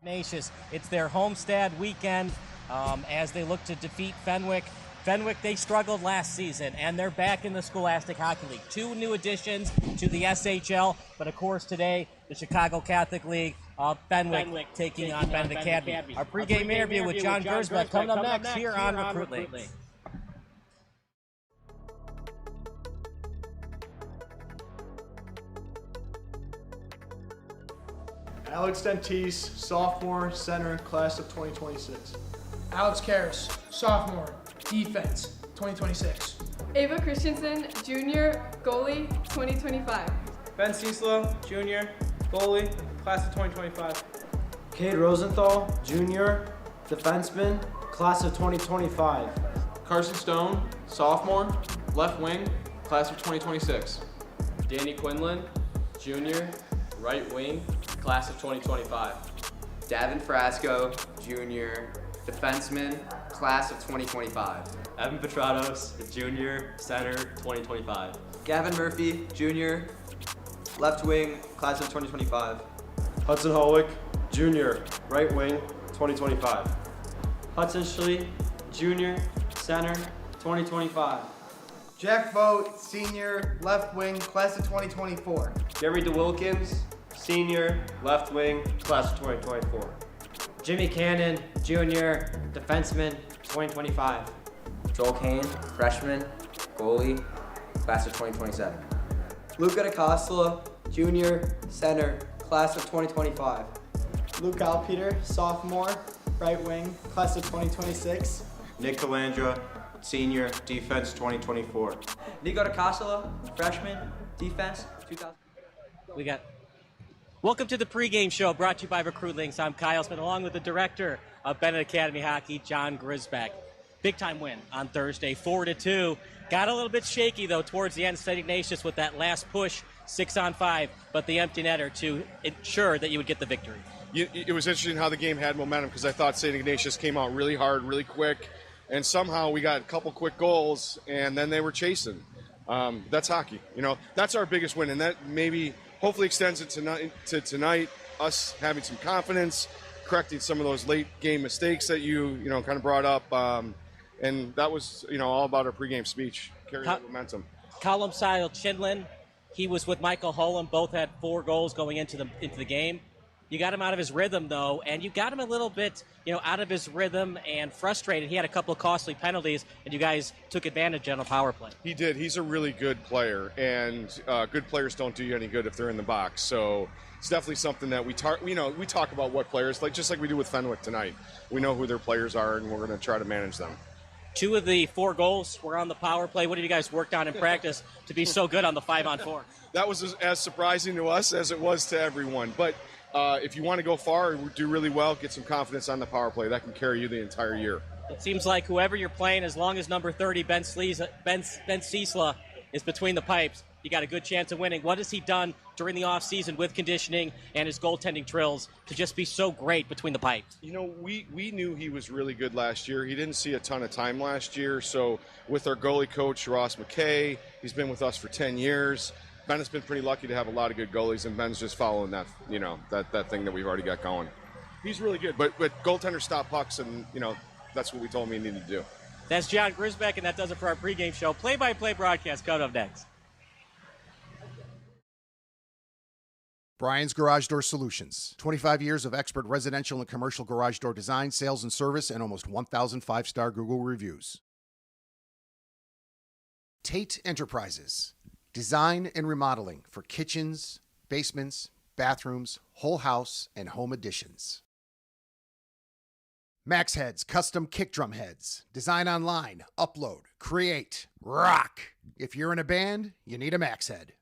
It's their homestead weekend as they look to defeat Fenwick. Fenwick, they struggled last season, and they're back in the Scholastic Hockey League. 2 new additions to the SHL, but of course today, the Chicago Catholic League, Fenwick taking on Benet Academy. Our pregame interview with Jon Grzbek coming up next here on Recruitlings. Alex Dentice, sophomore, center, class of 2026. Alex Karras, sophomore, defense, 2026. Ava Christensen, junior, goalie, 2025. Ciesla, junior, goalie, class of 2025. Cade Rosenthal, junior, defenseman, class of 2025. Carson Stone, sophomore, left wing, class of 2026. Quinlan, junior, right wing, class of 2025. Davin Frasco, junior, defenseman, class of 2025. Evan Petratos, junior, center, 2025. Gavin Murphy, junior, left wing, class of 2025. Hudson Hollweck, junior, right wing, 2025. Hudson Schlie, junior, center, 2025. Jack Vought, senior, left wing, class of 2024. DeWilkins, senior, left wing, class of 2024. Jimmy Cannon, junior, defenseman, 2025. Koehn, freshman, goalie, class of 2027. Gianluca Dicosola, junior, center, class of 2025. Alpeter, sophomore, right wing, class of 2026. Nick Calandra, senior, defense 2024. Nico Dicosola, freshman, defense 2000. Welcome to the pregame show brought to you by Recruitlings. I'm Kyle Smith along with the director of Benet Academy Hockey, Jon Grzbek. Big time win on Thursday, 4-2. Got a little bit shaky though towards the end. St. Ignatius with that last push, 6-on-5, but the empty netter to ensure that you would get the victory. It was interesting how the game had momentum because I thought St. Ignatius came out really hard, really quick, and somehow we got a couple quick goals, and then they were chasing. That's hockey, That's our biggest win, and that maybe hopefully extends it to tonight. Us having some confidence, correcting some of those late game mistakes that you kind of brought up, and that was all about our pregame speech, carrying that momentum. Column Sile Quinlan, he was with Michael Holm. Both had 4 goals going into the game. You got him out of his rhythm, though, and you got him a little bit, out of his rhythm and frustrated. He had a couple of costly penalties, and you guys took advantage on a power play. He did. He's a really good player, and good players don't do you any good if they're in the box. So it's definitely something that we talk about what players, just like we do with Fenwick tonight. We know who their players are, and we're going to try to manage them. 2 of the 4 goals were on the power play. What have you guys worked on in practice to be so good on the 5-on-4? That was as surprising to us as it was to everyone. But if you want to go far and do really well, get some confidence on the power play. That can carry you the entire year. It seems like whoever you're playing, as long as number 30, Ben Ciesla, is between the pipes, you got a good chance of winning. What has he done during the offseason with conditioning and his goaltending drills to just be so great between the pipes? We knew he was really good last year. He didn't see a ton of time last year. So with our goalie coach, McKay, he's been with us for 10 years. Ben has been pretty lucky to have a lot of good goalies, and Ben's just following that, that thing that we've already got going. He's really good, but goaltenders stop pucks, and, that's what we told him he needed to do. That's Jon Grzbek, and that does it for our pregame show. Play-by-play broadcast coming up next. Brian's Garage Door Solutions. 25 years of expert residential and commercial garage door design, sales, and service, and almost 1,000 5-star Google reviews. Tate Enterprises. Design and remodeling for kitchens, basements, bathrooms, whole house, and home additions. Max Heads Custom Kick Drum Heads. Design online, upload, create, rock. If you're in a band, you need a Max Head.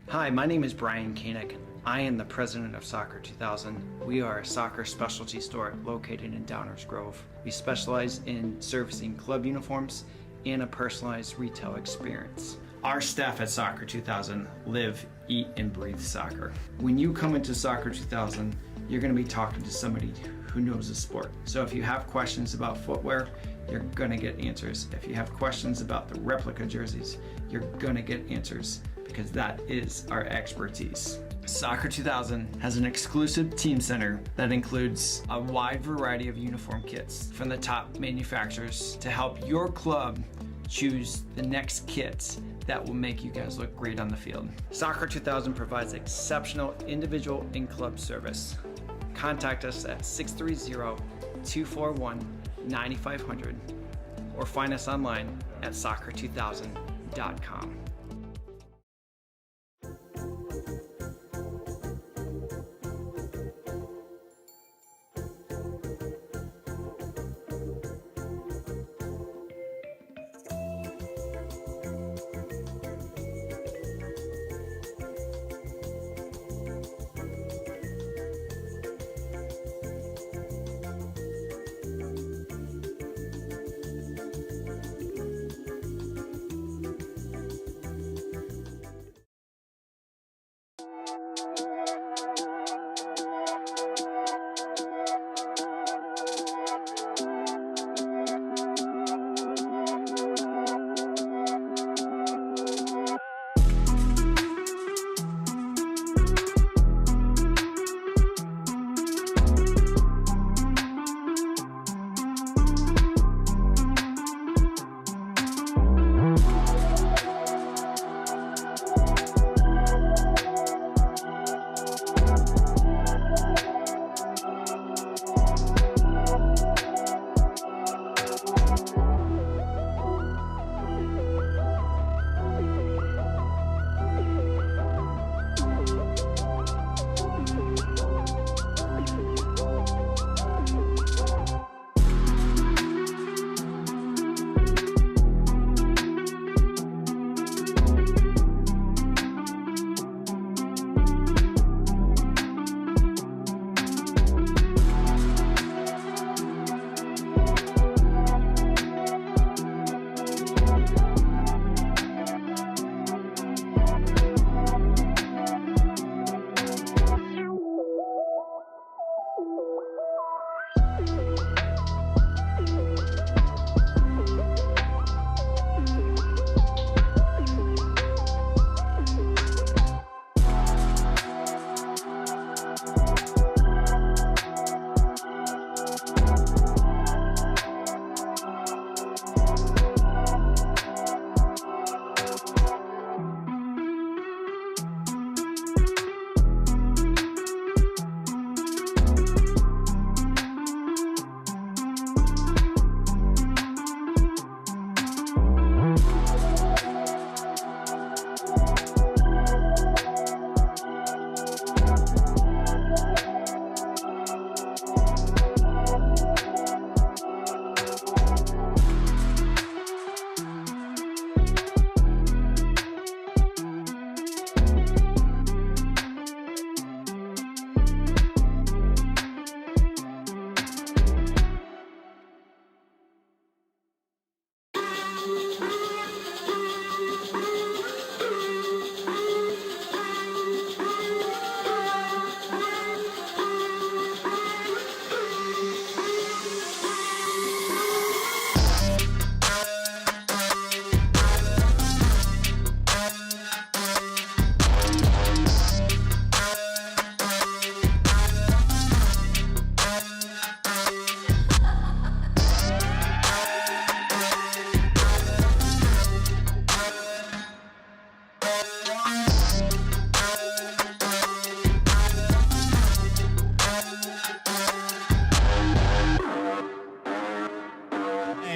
Hi, my name is Brian Koehn. I am the president of Soccer 2000. We are a soccer specialty store located in Downers Grove. We specialize in servicing club uniforms and a personalized retail experience. Our staff at Soccer 2000 live, eat, and breathe soccer. When you come into Soccer 2000, you're going to be talking to somebody who knows the sport. So if you have questions about footwear, you're going to get answers. If you have questions about the replica jerseys, you're going to get answers, because that is our expertise. Soccer 2000 has an exclusive team center that includes a wide variety of uniform kits from the top manufacturers to help your club choose the next kits that will make you guys look great on the field. Soccer 2000 provides exceptional individual and club service. Contact us at 630-241-9500 or find us online at soccer2000.com.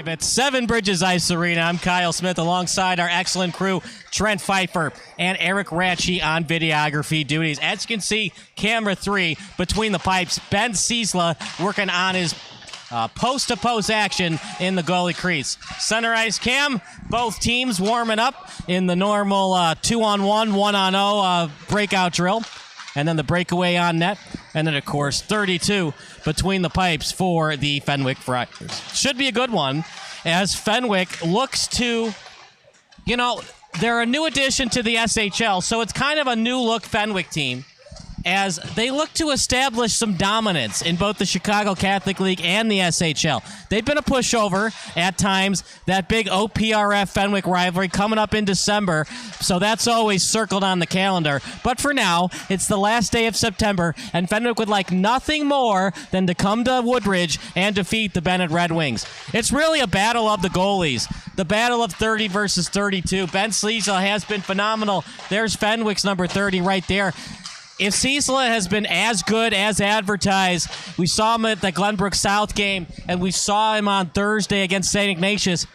At Seven Bridges Ice Arena, I'm Kyle Smith alongside our excellent crew, Trent Pfeiffer and Eric Ratchey on videography duties. As you can see, camera 3 between the pipes, Ben Ciesla working on his post-to-post action in the goalie crease. Center ice cam, both teams warming up in the normal 2-on-1, 1-on-0 breakout drill. And then the breakaway on net. And then, of course, 32 between the pipes for the Fenwick Friars. Should be a good one as Fenwick looks to, they're a new addition to the SHL, so it's kind of a new look Fenwick team as they look to establish some dominance in both the Chicago Catholic League and the SHL. They've been a pushover at times, that big OPRF Fenwick rivalry coming up in December, so that's always circled on the calendar. But for now, it's the last day of September, and Fenwick would like nothing more than to come to Woodbridge and defeat the Benet Red Wings. It's really a battle of the goalies. The battle of 30 versus 32. Ben Ciesla has been phenomenal. There's Fenwick's number 30 right there. If Ciesla has been as good as advertised, we saw him at the Glenbrook South game, and we saw him on Thursday against St. Ignatius.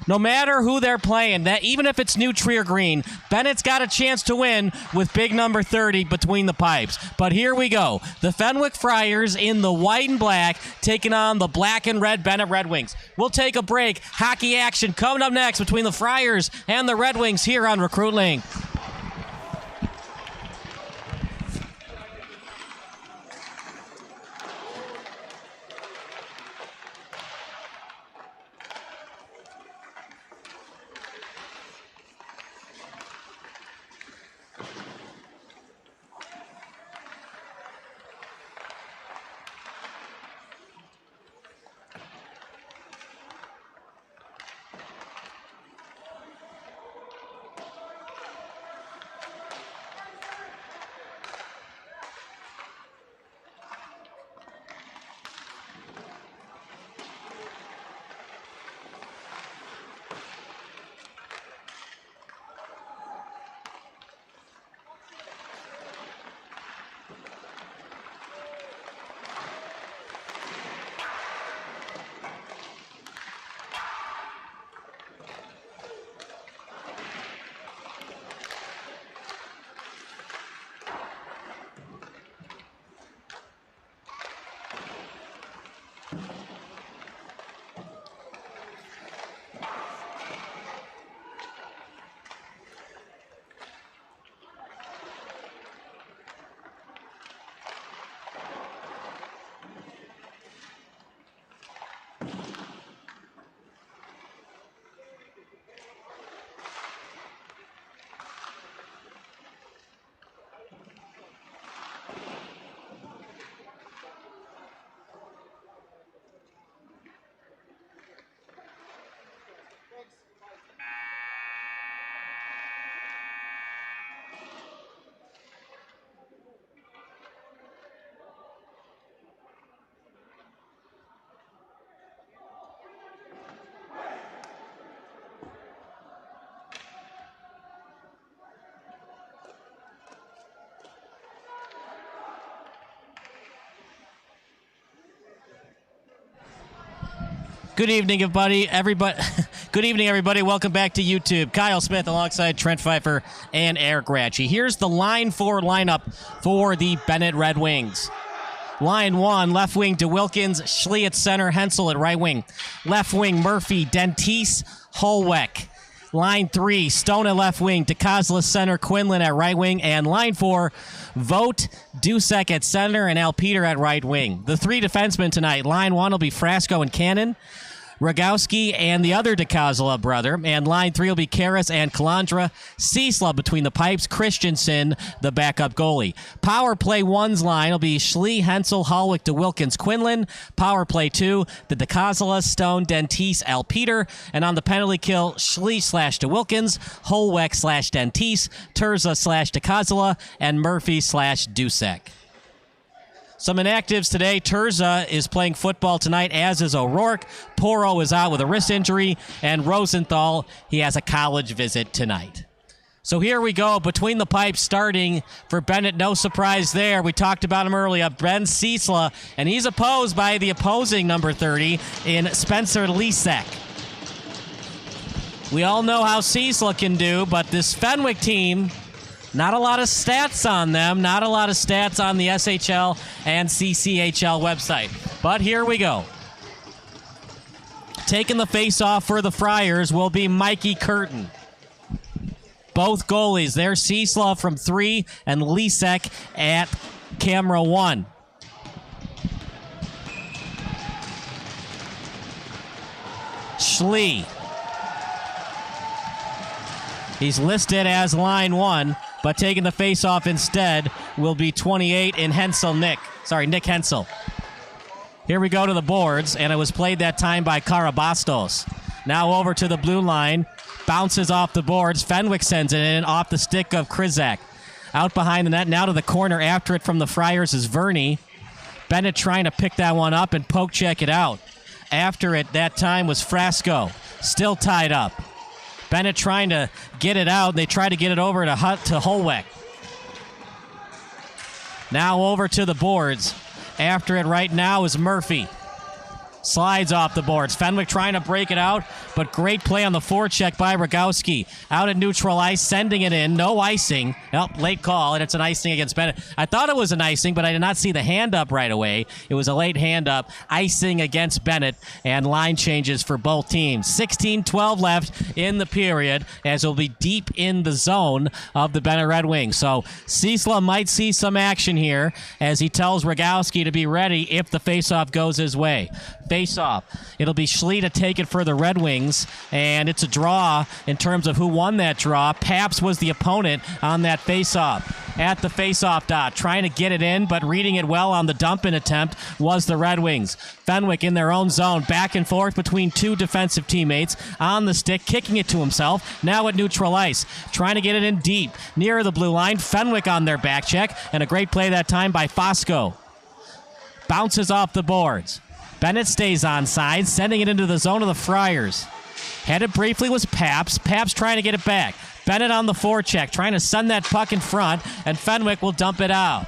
No matter who they're playing, that even if it's New Trier Green, Bennett's got a chance to win with big number 30 between the pipes. But here we go. The Fenwick Friars in the white and black taking on the black and red Benet Red Wings. We'll take a break. Hockey action coming up next between the Friars and the Red Wings here on Recruitlings. Good evening, everybody. Good evening, everybody. Welcome back to YouTube. Kyle Smith alongside Trent Pfeiffer and Eric Ratchey. Here's the line 4 lineup for the Benet Red Wings. Line 1, left wing DeWilkins, Schlie at center, Hensel at right wing. Left wing Murphy, Dentice, Hollweck. Line 3, Stone at left wing, Dicosola center, Quinlan at right wing. And line 4, Vought, Dusek at center, and Alpeter at right wing. The 3 defensemen tonight, line 1 will be Frasco and Cannon, Rogowski and the other Dicosola brother. And line 3 will be Karras and Calandra. Ciesla between the pipes. Christensen, the backup goalie. Power play 1's line will be Schlie, Hensel, Hollweck, DeWilkins, Quinlan. Power play 2, the Dicosola, Stone, Dentice, Alpeter. And on the penalty kill, Schlie/DeWilkins, Hollweck/Dentice, Turza/Dicosola, and Murphy/Dusek. Some inactives today. Turza is playing football tonight, as is O'Rourke. Porro is out with a wrist injury. And Rosenthal, he has a college visit tonight. So here we go, between the pipes starting for Benet. No surprise there. We talked about him earlier. Ben Ciesla, and he's opposed by the opposing number 30 in Spencer Lisek. We all know how Ciesla can do, but this Fenwick team, not a lot of stats on them, not a lot of stats on the SHL and CCHL website. But here we go. Taking the face-off for the Friars will be Mikey Curtin. Both goalies, there's Ciesla from 3 and Lisek at camera 1. Schlie. He's listed as line 1, but taking the face-off instead will be 28 in Nick Hensel. Here we go to the boards, and it was played that time by Karabastos. Now over to the blue line. Bounces off the boards. Fenwick sends it in off the stick of Krizak. Out behind the net, now to the corner after it from the Friars is Verney. Benet trying to pick that one up and poke check it out. After it, that time was Frasco. Still tied up. Benet trying to get it out. They try to get it over to Hollweck. Now over to the boards. After it right now is Murphy. Slides off the boards. Fenwick trying to break it out, but great play on the forecheck by Rogowski. Out at neutral ice, sending it in. No icing. Nope, late call, and it's an icing against Benet. I thought it was an icing, but I did not see the hand up right away. It was a late hand up. Icing against Benet, and line changes for both teams. 16-12 left in the period, as it'll be deep in the zone of the Benet Red Wings. So Ciesla might see some action here, as he tells Rogowski to be ready if the faceoff goes his way. Face-off. It'll be Schlie to take it for the Red Wings, and it's a draw in terms of who won that draw. Paps was the opponent on that face-off. At the face-off dot, trying to get it in, but reading it well on the dump-in attempt was the Red Wings. Fenwick in their own zone, back and forth between two defensive teammates, on the stick, kicking it to himself, now at neutral ice, trying to get it in deep, near the blue line. Fenwick on their back check, and a great play that time by Fosco. Bounces off the boards. Benet stays onside, sending it into the zone of the Friars. Had it briefly was Paps. Paps trying to get it back. Benet on the forecheck, trying to send that puck in front, and Fenwick will dump it out.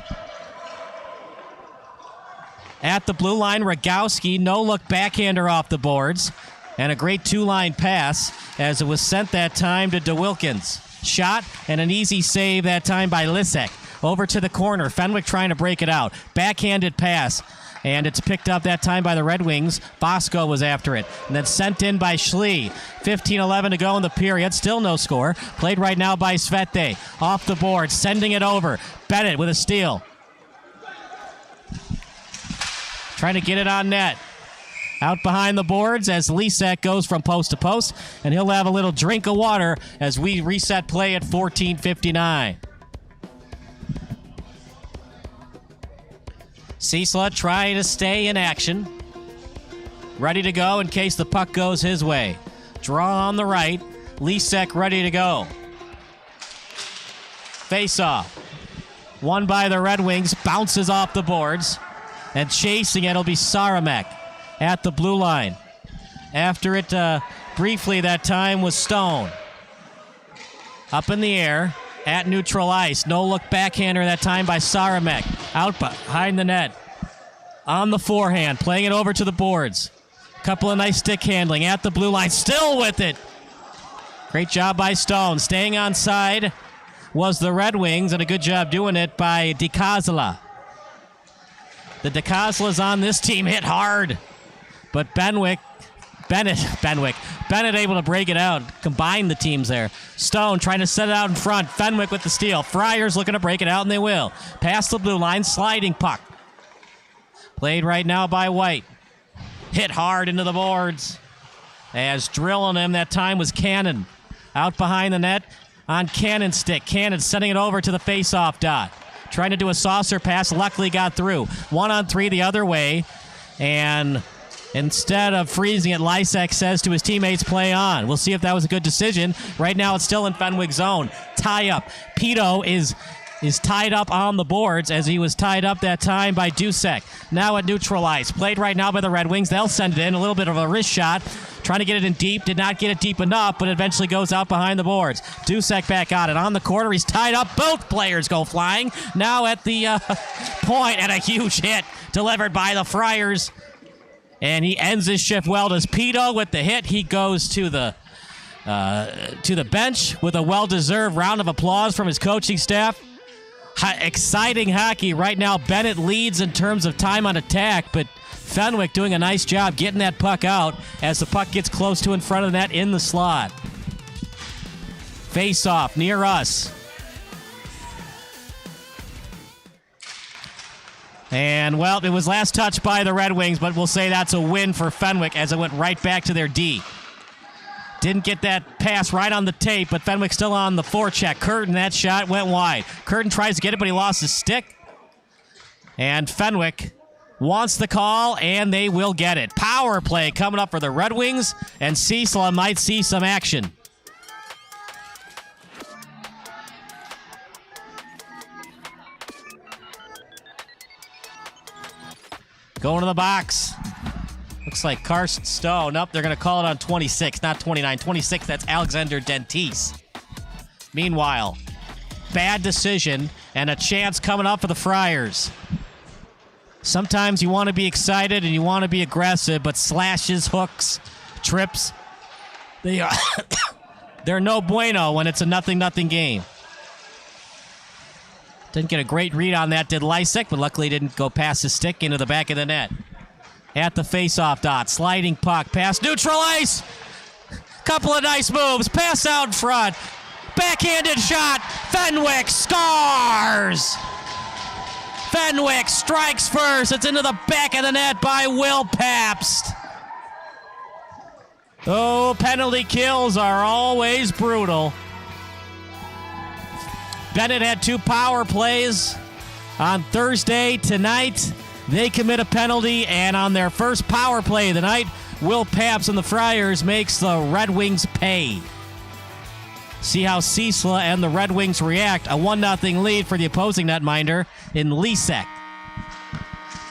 At the blue line, Rogowski, no-look backhander off the boards, and a great two-line pass as it was sent that time to DeWilkins. Shot and an easy save that time by Lisek. Over to the corner, Fenwick trying to break it out. Backhanded pass. And it's picked up that time by the Red Wings. Fosco was after it. And then sent in by Schlie. 15-11 to go in the period. Still no score. Played right now by Svete. Off the board. Sending it over. Benet with a steal. Trying to get it on net. Out behind the boards as Lisek goes from post to post. And he'll have a little drink of water as we reset play at 14:59. Ciesla trying to stay in action. Ready to go in case the puck goes his way. Draw on the right. Lisek ready to go. Face-off. Won by the Red Wings. Bounces off the boards. And chasing it will be Saramek at the blue line. After it briefly that time was Stone. Up in the air. At neutral ice. No-look backhander that time by Saramek. Out behind the net. On the forehand. Playing it over to the boards. Couple of nice stick handling. At the blue line. Still with it. Great job by Stone. Staying on side was the Red Wings, and a good job doing it by Dicosola. The Dicosolas on this team hit hard. But Benet able to break it out, combine the teams there. Stone trying to set it out in front. Fenwick with the steal. Friars looking to break it out, and they will. Past the blue line, sliding puck. Played right now by White. Hit hard into the boards. As drilling him that time was Cannon. Out behind the net on Cannon's stick. Cannon sending it over to the face-off dot. Trying to do a saucer pass, luckily got through. 1-on-3 the other way, and instead of freezing it, Lisek says to his teammates, play on. We'll see if that was a good decision. Right now it's still in Fenwick's zone. Tie up. Pito is tied up on the boards as he was tied up that time by Dusek. Now at neutral ice. Played right now by the Red Wings. They'll send it in. A little bit of a wrist shot. Trying to get it in deep. Did not get it deep enough, but eventually goes out behind the boards. Dusek back on it. On the corner, he's tied up. Both players go flying. Now at the point, and a huge hit delivered by the Friars. And he ends his shift well. Does Pito with the hit. He goes to the bench with a well-deserved round of applause from his coaching staff. Exciting hockey right now. Benet leads in terms of time on attack, but Fenwick doing a nice job getting that puck out as the puck gets close to in front of the net in the slot. Face-off near us. And, well, it was last touched by the Red Wings, but we'll say that's a win for Fenwick as it went right back to their D. Didn't get that pass right on the tape, but Fenwick still on the forecheck. Curtin, that shot went wide. Curtin tries to get it, but he lost his stick. And Fenwick wants the call, and they will get it. Power play coming up for the Red Wings, and Ciesla might see some action. Going to the box. Looks like Carson Stone. Nope, they're going to call it on 26, not 29. 26, that's Alexander Dentice. Meanwhile, bad decision and a chance coming up for the Friars. Sometimes you want to be excited and you want to be aggressive, but slashes, hooks, trips, they're no bueno when it's a 0-0 game. Didn't get a great read on that, did Lysek, but luckily didn't go past his stick into the back of the net. At the face-off dot, sliding puck, past neutral ice. Couple of nice moves, pass out in front. Backhanded shot, Fenwick scores! Fenwick strikes first, it's into the back of the net by Will Pabst. Oh, penalty kills are always brutal. Benet had 2 power plays on Thursday. Tonight, they commit a penalty, and on their first power play of the night, Will Pabst and the Friars makes the Red Wings pay. See how Ciesla and the Red Wings react. A 1-0 lead for the opposing netminder in Lisek.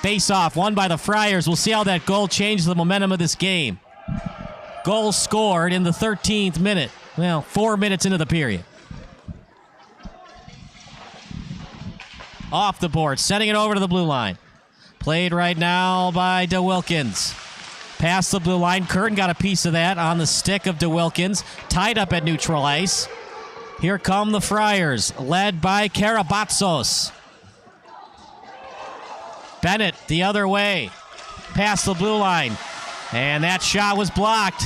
Face-off, won by the Friars. We'll see how that goal changes the momentum of this game. Goal scored in the 13th minute. Well, 4 minutes into the period. Off the board, sending it over to the blue line. Played right now by DeWilkins. Past the blue line. Curtin got a piece of that on the stick of DeWilkins. Tied up at neutral ice. Here come the Friars, led by Karabatsos. Benet the other way. Past the blue line. And that shot was blocked.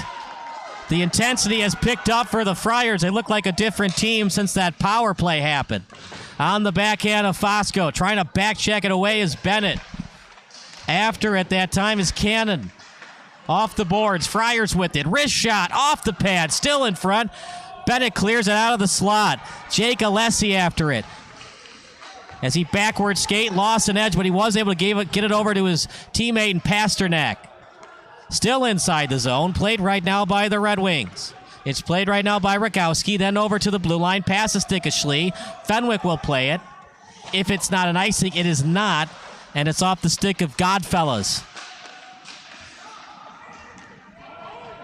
The intensity has picked up for the Friars. They look like a different team since that power play happened. On the backhand of Fosco. Trying to back check it away is Benet. After at that time is Cannon. Off the boards. Friars with it. Wrist shot off the pad. Still in front. Benet clears it out of the slot. Jake Alessi after it. As he backward skate, lost an edge, but he was able to get it over to his teammate in Pasternak. Still inside the zone. Played right now by the Red Wings. It's played right now by Rogowski, then over to the blue line, past the stick of Schlie. Fenwick will play it. If it's not an icing, it is not, and it's off the stick of Godfellas.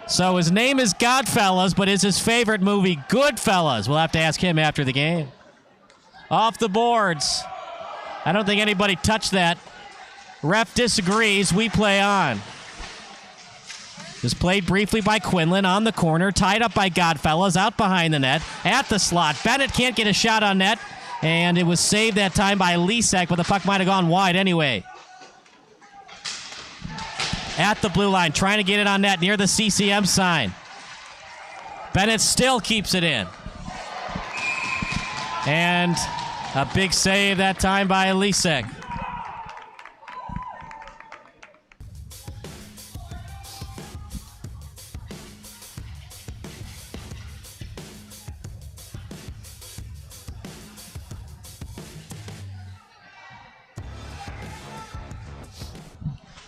So his name is Godfellas, but is his favorite movie Goodfellas? We'll have to ask him after the game. Off the boards. I don't think anybody touched that. Ref disagrees. We play on. Was played briefly by Quinlan on the corner, tied up by Godfellas, out behind the net, at the slot. Benet can't get a shot on net, and it was saved that time by Lisek, but the puck might have gone wide anyway. At the blue line, trying to get it on net near the CCM sign. Benet still keeps it in. And a big save that time by Lisek.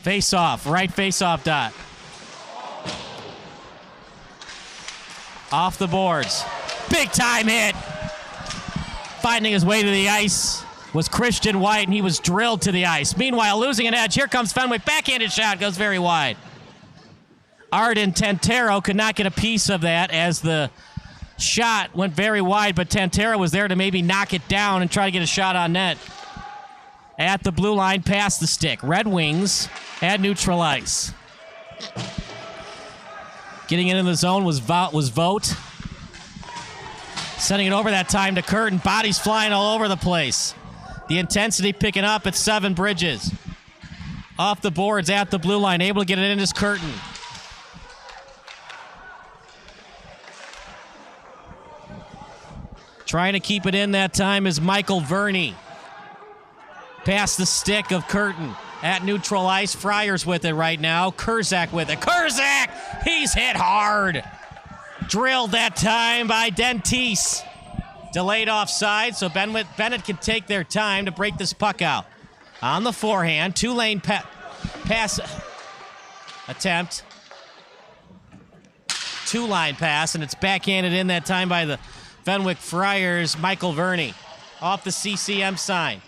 Face-off, right face-off dot. Off the boards. Big time hit. Finding his way to the ice was Christian White, and he was drilled to the ice. Meanwhile, losing an edge. Here comes Fenwick. Backhanded shot goes very wide. Arden Tantero could not get a piece of that as the shot went very wide, but Tantero was there to maybe knock it down and try to get a shot on net. At the blue line, past the stick. Red Wings at neutral ice. Getting into the zone was Vought. Sending it over that time to Curtin. Bodies flying all over the place. The intensity picking up at Seven Bridges. Off the boards at the blue line, able to get it in his Curtin. Trying to keep it in that time is Michael Verney. Past the stick of Curtin at neutral ice. Friars with it right now. Kurzak with it. Kurzak! He's hit hard. Drilled that time by Dentice. Delayed offside, so Bennett can take their time to break this puck out. On the forehand, two-lane pass attempt. Two-line pass, and it's backhanded in that time by the Fenwick Friars, Michael Verney. Off the CCM sign.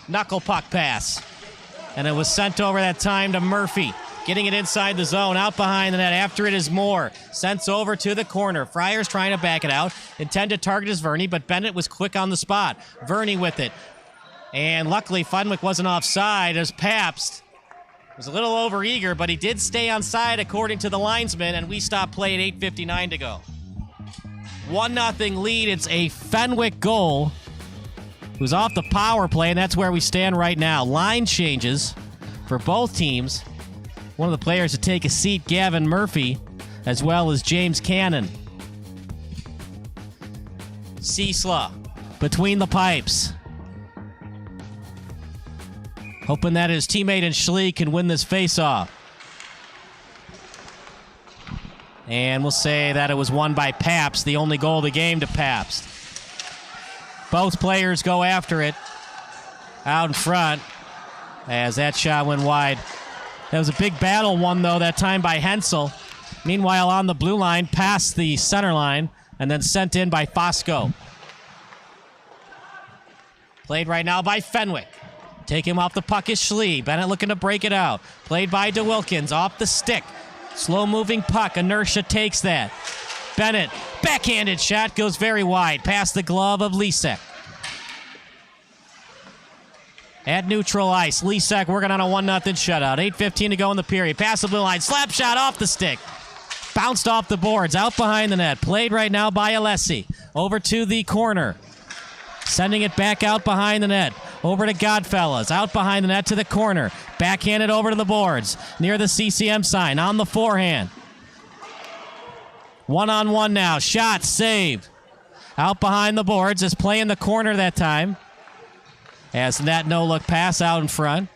Knuckle puck pass. And it was sent over that time to Murphy. Getting it inside the zone, out behind the net. After it is Moore. Sent over to the corner. Friars trying to back it out. Intend to target is Verney, but Bennett was quick on the spot. Verney with it. And luckily, Fenwick wasn't offside as Pabst was a little overeager, but he did stay on side according to the linesman, and we stopped play at 8:59 to go. 1-0 lead. It's a Fenwick goal. Who's off the power play, and that's where we stand right now. Line changes for both teams. One of the players to take a seat, Gavin Murphy, as well as James Cannon. Ciesla between the pipes. Hoping that his teammate in Schlie can win this faceoff. And we'll say that it was won by Pabst, the only goal of the game to Pabst. Both players go after it out in front as that shot went wide. That was a big battle won, though, that time by Hensel. Meanwhile, on the blue line, past the center line, and then sent in by Fosco. Played right now by Fenwick. Take him off the puck is Schlie. Bennett looking to break it out. Played by DeWilkins off the stick. Slow-moving puck. Inertia takes that. Bennett, backhanded shot, goes very wide. Past the glove of Lisek. At neutral ice, Lisek working on a 1-0 shutout. 8:15 to go in the period. Pass the blue line. Slap shot off the stick. Bounced off the boards. Out behind the net. Played right now by Alessi. Over to the corner. Sending it back out behind the net. Over to Godfellas. Out behind the net to the corner. Backhanded over to the boards. Near the CCM sign. On the forehand. 1-on-1 now. Shot saved. Out behind the boards. Is playing the corner that time. As that no-look pass out in front.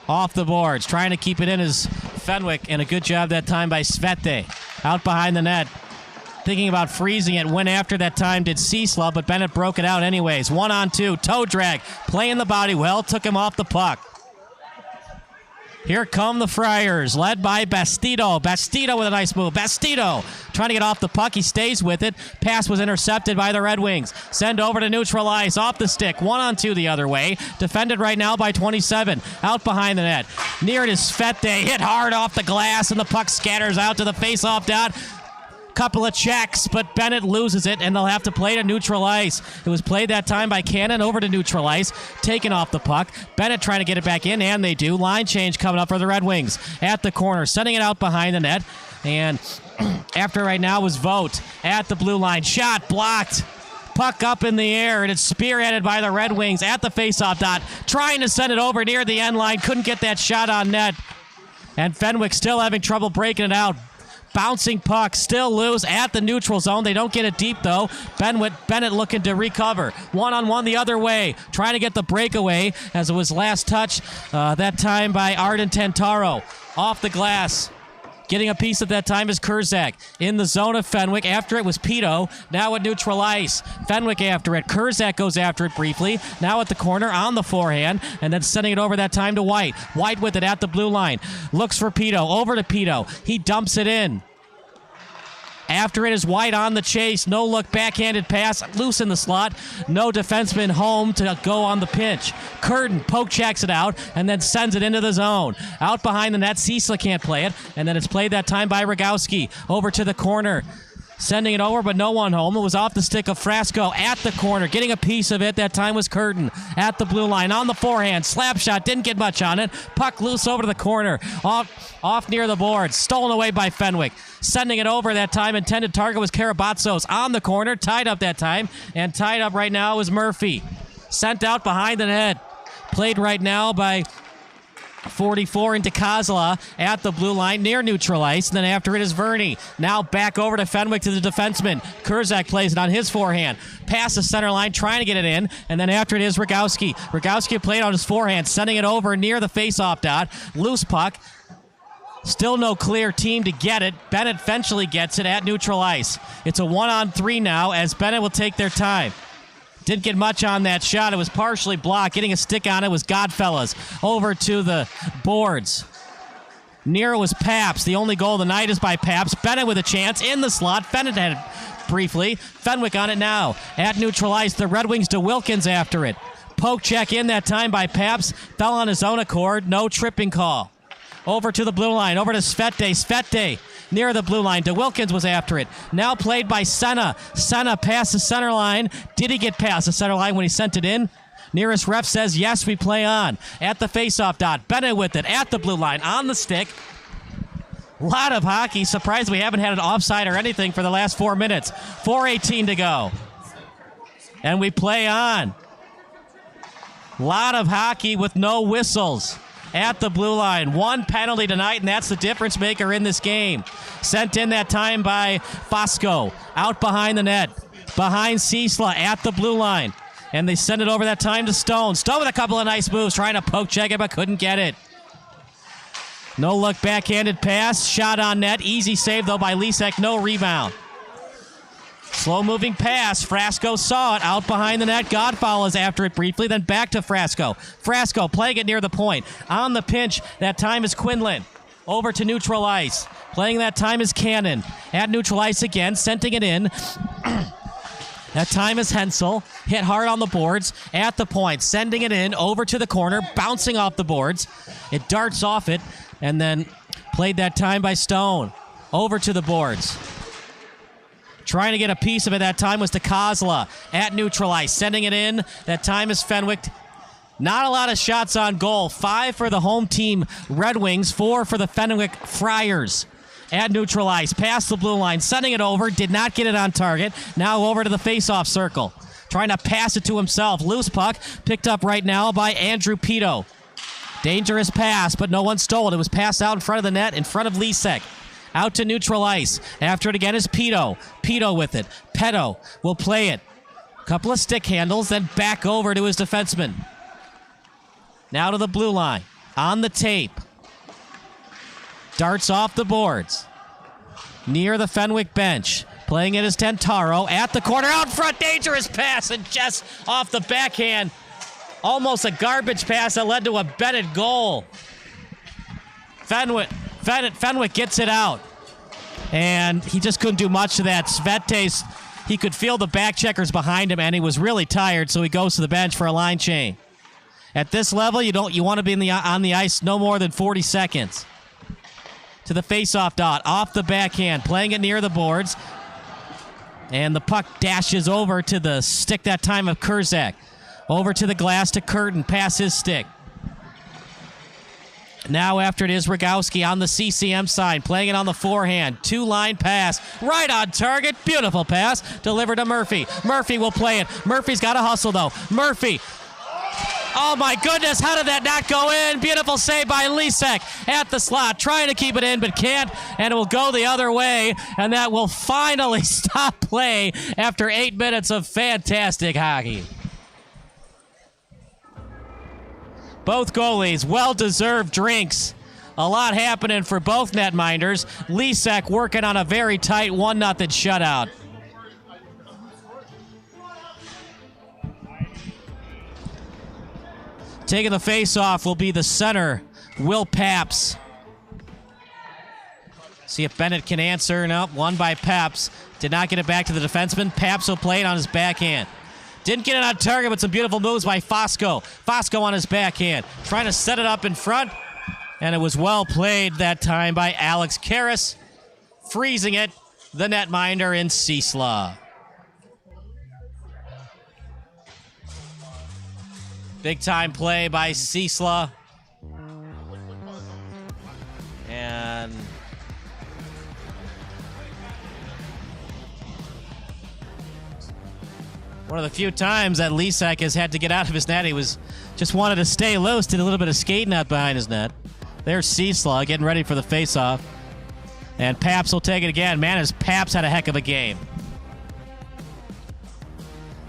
Off the boards. Trying to keep it in is Fenwick. And a good job that time by Svete. Out behind the net. Thinking about freezing it. Went after that time did Ciesla, but Bennett broke it out anyways. 1-on-2. Toe drag. Playing the body well. Took him off the puck. Here come the Friars, led by Bastido. Bastido with a nice move. Bastido trying to get off the puck. He stays with it. Pass was intercepted by the Red Wings. Send over to neutral ice. Off the stick. 1-on-2 the other way. Defended right now by 27. Out behind the net. Near it is Svete. Hit hard off the glass, and the puck scatters out to the face-off dot. Couple of checks, but Bennett loses it, and they'll have to play to neutral ice. It was played that time by Cannon over to neutral ice, taken off the puck. Bennett trying to get it back in, and they do. Line change coming up for the Red Wings. At the corner, sending it out behind the net, and after right now was Vought at the blue line. Shot blocked. Puck up in the air, and it's spearheaded by the Red Wings at the faceoff dot. Trying to send it over near the end line. Couldn't get that shot on net. And Fenwick still having trouble breaking it out. Bouncing puck, still loose at the neutral zone. They don't get it deep, though. Bennett looking to recover. 1-on-1 the other way. Trying to get the breakaway as it was last touch that time by Arden Tantaro. Off the glass. Getting a piece at that time is Kurzak. In the zone of Fenwick. After it was Pito. Now at neutral ice. Fenwick after it. Kurzak goes after it briefly. Now at the corner on the forehand. And then sending it over that time to White. White with it at the blue line. Looks for Pito. Over to Pito. He dumps it in. After it is White on the chase. No look, backhanded pass. Loose in the slot. No defenseman home to go on the pinch. Curtin poke checks it out and then sends it into the zone. Out behind the net. Ciesla can't play it. And then it's played that time by Rogowski. Over to the corner. Sending it over, but no one home. It was off the stick of Frasco at the corner. Getting a piece of it. That time was Curtin at the blue line. On the forehand. Slap shot. Didn't get much on it. Puck loose over to the corner. Off near the boards. Stolen away by Fenwick. Sending it over that time. Intended target was Karabatsos on the corner. Tied up that time. And tied up right now is Murphy. Sent out behind the net. Played right now by 44 into Ciesla at the blue line near neutral ice. And then after it is Verney. Now back over to Fenwick to the defenseman. Kurzak plays it on his forehand. Past the center line, trying to get it in. And then after it is Rogowski. Rogowski played on his forehand, sending it over near the faceoff dot. Loose puck. Still no clear team to get it. Benet eventually gets it at neutral ice. It's a 1-on-3 now as Benet will take their time. Didn't get much on that shot. It was partially blocked. Getting a stick on it was Godfellas. Over to the boards. Near was Paps. The only goal of the night is by Paps. Benet with a chance in the slot. Benet had it briefly. Fenwick on it now. At neutral ice, the Red Wings DeWilkins after it. Poke check in that time by Paps. Fell on his own accord. No tripping call. Over to the blue line. Over to Svete. Svete near the blue line. DeWilkins was after it. Now played by Senna. Senna past the center line. Did he get past the center line when he sent it in? Nearest ref says yes, we play on. At the faceoff dot. Benet with it. At the blue line. On the stick. A lot of hockey. Surprised we haven't had an offside or anything for the last 4 minutes. 4:18 to go. And we play on. A lot of hockey with no whistles. At the blue line. One penalty tonight, and that's the difference maker in this game. Sent in that time by Fosco. Out behind the net. Behind Ciesla at the blue line. And they send it over that time to Stone. Stone with a couple of nice moves, trying to poke check it, but couldn't get it. No look, backhanded pass. Shot on net. Easy save, though, by Lisek. No rebound. Slow-moving pass. Frasco saw it out behind the net. Godfall is after it briefly, then back to Frasco. Frasco playing it near the point. On the pinch, that time is Quinlan. Over to neutral ice. Playing that time is Cannon. At neutral ice again, sending it in. That time is Hensel. Hit hard on the boards. At the point, sending it in. Over to the corner, bouncing off the boards. It darts off it, and then played that time by Stone. Over to the boards. Trying to get a piece of it that time was to Ciesla at neutral ice. Sending it in. That time is Fenwick. Not a lot of shots on goal. 5 for the home team Red Wings. 4 for the Fenwick Friars. At neutral ice. Past the blue line. Sending it over. Did not get it on target. Now over to the face-off circle. Trying to pass it to himself. Loose puck. Picked up right now by Andrew Pito. Dangerous pass, but no one stole it. It was passed out in front of the net, in front of Lisek. Out to neutral ice. After it again is Pito. Pito with it. Petto will play it. Couple of stick handles, then back over to his defenseman. Now to the blue line. On the tape. Darts off the boards. Near the Fenwick bench. Playing it is Tentaro. At the corner. Out front. Dangerous pass. And just off the backhand. Almost a garbage pass that led to a Benet goal. Fenwick gets it out. And he just couldn't do much to that. Svete's, he could feel the back checkers behind him, and he was really tired, so he goes to the bench for a line change. At this level, you want to be on the ice no more than 40 seconds. To the faceoff dot, off the backhand, playing it near the boards. And the puck dashes over to the stick that time of Kurzak. Over to the glass to Curtin, past his stick. Now after it is Rogowski on the CCM side, playing it on the forehand. 2-line pass, right on target. Beautiful pass, delivered to Murphy. Murphy will play it. Murphy's got to hustle, though. Murphy. Oh, my goodness, how did that not go in? Beautiful save by Lisek at the slot, trying to keep it in, but can't, and it will go the other way, and that will finally stop play after 8 minutes of fantastic hockey. Both goalies, well-deserved drinks. A lot happening for both netminders. Lisek working on a very tight 1-0 shutout. Taking the face-off will be the center, Will Paps. See if Benet can answer. Nope, won by Paps. Did not get it back to the defenseman. Paps will play it on his backhand. Didn't get it on target, but some beautiful moves by Fosco. Fosco on his backhand. Trying to set it up in front. And it was well played that time by Alex Karras. Freezing it. the netminder in Ciesla. Big time play by Ciesla. And one of the few times that Dusek has had to get out of his net. He just wanted to stay loose, did a little bit of skating out behind his net. There's Ciesla getting ready for the faceoff. And Paps will take it again. Man, has Paps had a heck of a game.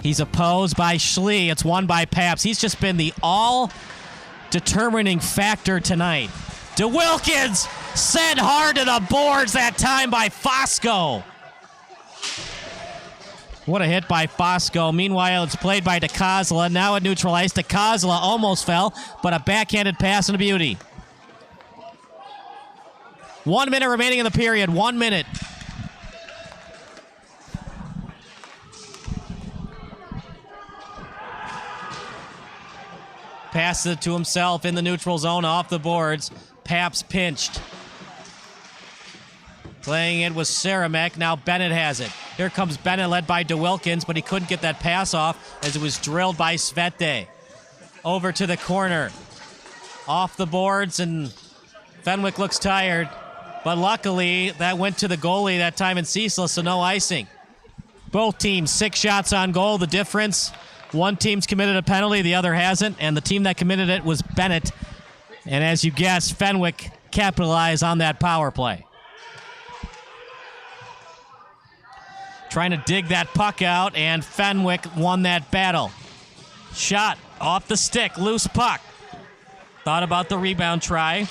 He's opposed by Schlie. It's won by Paps. He's just been the all-determining factor tonight. DeWilkins sent hard to the boards that time by Fosco. What a hit by Fosco. Meanwhile, it's played by Dicosola. Now it neutralized. Dicosola almost fell, but a backhanded pass and a beauty. 1 minute remaining in the period. 1 minute. Passes it to himself in the neutral zone off the boards. Paps pinched. Playing it with Saramek. Now Benet has it. Here comes Benet, led by DeWilkins, but he couldn't get that pass off as it was drilled by Svete. Over to the corner. Off the boards, and Fenwick looks tired. But luckily, that went to the goalie that time in Ciesla, so no icing. Both teams, 6 shots on goal. The difference, one team's committed a penalty, the other hasn't, and the team that committed it was Benet. And as you guessed, Fenwick capitalized on that power play. Trying to dig that puck out, and Fenwick won that battle. Shot off the stick, loose puck. Thought about the rebound try.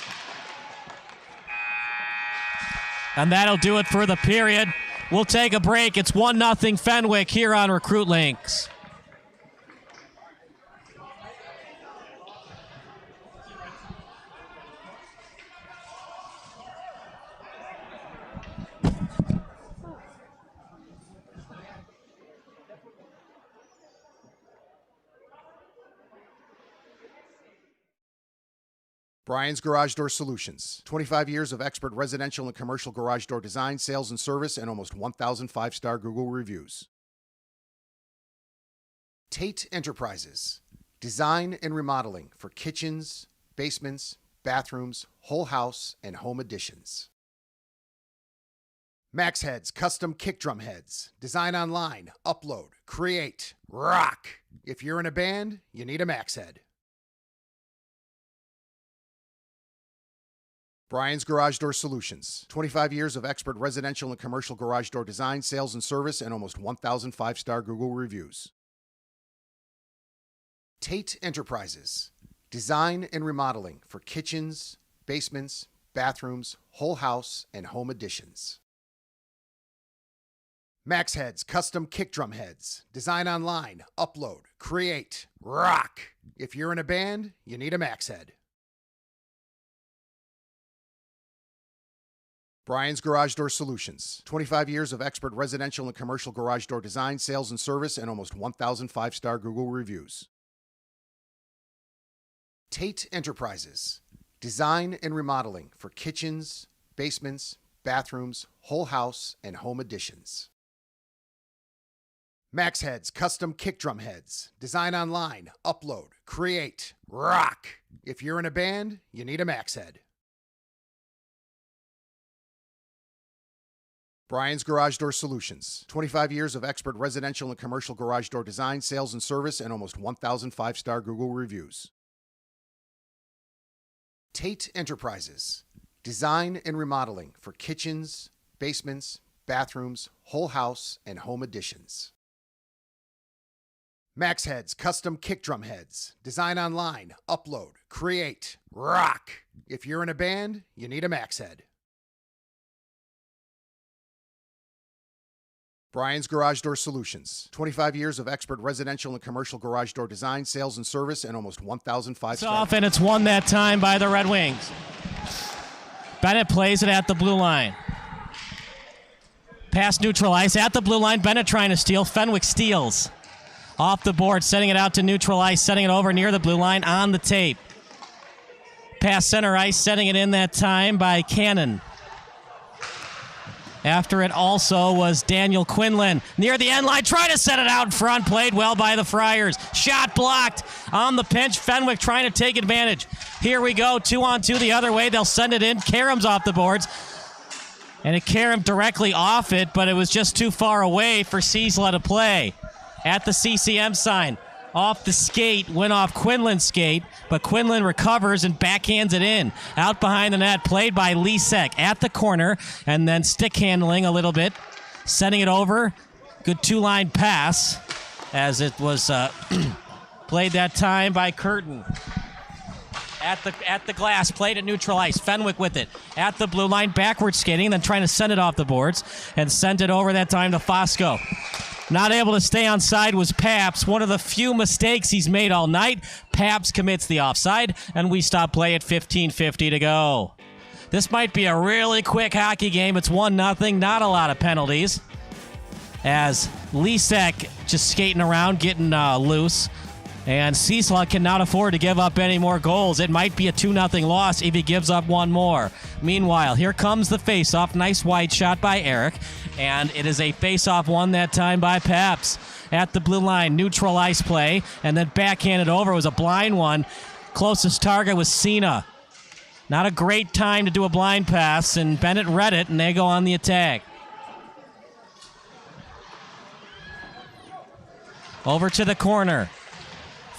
And that'll do it for the period. We'll take a break. It's 1-0 Fenwick here on Recruitlings. Brian's Garage Door Solutions. 25 years of expert residential and commercial garage door design, sales, and service, and almost 1,000 5-star Google reviews. Tate Enterprises. Design and remodeling for kitchens, basements, bathrooms, whole house, and home additions. Max Heads Custom Kick Drum Heads. Design online, upload, create, rock. If you're in a band, you need a Max Head. Brian's Garage Door Solutions. 25 years of expert residential and commercial garage door design, sales, and service, and almost 1,000 5-star Google reviews. Tate Enterprises. Design and remodeling for kitchens, basements, bathrooms, whole house, and home additions. Max Heads Custom Kick Drum Heads. Design online, upload, create, rock. If you're in a band, you need a Max Head. Brian's Garage Door Solutions. 25 years of expert residential and commercial garage door design, sales, and service, and almost 1,000 5-star Google reviews. Tate Enterprises. Design and remodeling for kitchens, basements, bathrooms, whole house, and home additions. Max Heads Custom Kick Drum Heads. Design online, upload, create, rock. If you're in a band, you need a Max Head. Brian's Garage Door Solutions. 25 years of expert residential and commercial garage door design, sales, and service, and almost 1,000 5-star Google reviews. Tate Enterprises. Design and remodeling for kitchens, basements, bathrooms, whole house, and home additions. Max Heads Custom Kick Drum Heads. Design online, upload, create, rock. If you're in a band, you need a Max Head. Brian's Garage Door Solutions. 25 years of expert residential and commercial garage door design, sales, and service, and almost 1,000 5-star. Off, and it's won that time by the Red Wings. Benet plays it at the blue line. Pass neutralized at the blue line. Benet trying to steal. Fenwick steals. Off the board, setting it out to neutralize, setting it over near the blue line on the tape. Pass center ice, setting it in that time by Cannon. After it also was Daniel Quinlan near the end line, trying to set it out in front, played well by the Friars. Shot blocked on the pinch. Fenwick trying to take advantage. Here we go, 2-on-2 the other way. They'll send it in. Karam's off the boards. And it Karam directly off it, but it was just too far away for Ciesla to play. At the CCM sign, off the skate, went off Quinlan's skate, but Quinlan recovers and backhands it in. Out behind the net, played by Lisek at the corner, and then stick handling a little bit, sending it over. Good two-line pass, as it was played that time by Curtin. At the glass, played at neutral ice. Fenwick with it. At the blue line, backward skating, then trying to send it off the boards, and sent it over that time to FOSCO. Not able to stay on side was Paps. One of the few mistakes he's made all night. Paps commits the offside, and we stop play at 15:50 to go. This might be a really quick hockey game. It's 1-0, not a lot of penalties. As Lisek just skating around, getting loose. And Ciesla cannot afford to give up any more goals. It might be a 2-0 loss if he gives up one more. Meanwhile, here comes the face-off. Nice wide shot by Eric. And it is a face-off won that time by Paps. At the blue line, neutral ice play. And then backhanded over. It was a blind one. Closest target was Cena. Not a great time to do a blind pass. And Bennett read it, and they go on the attack. Over to the corner.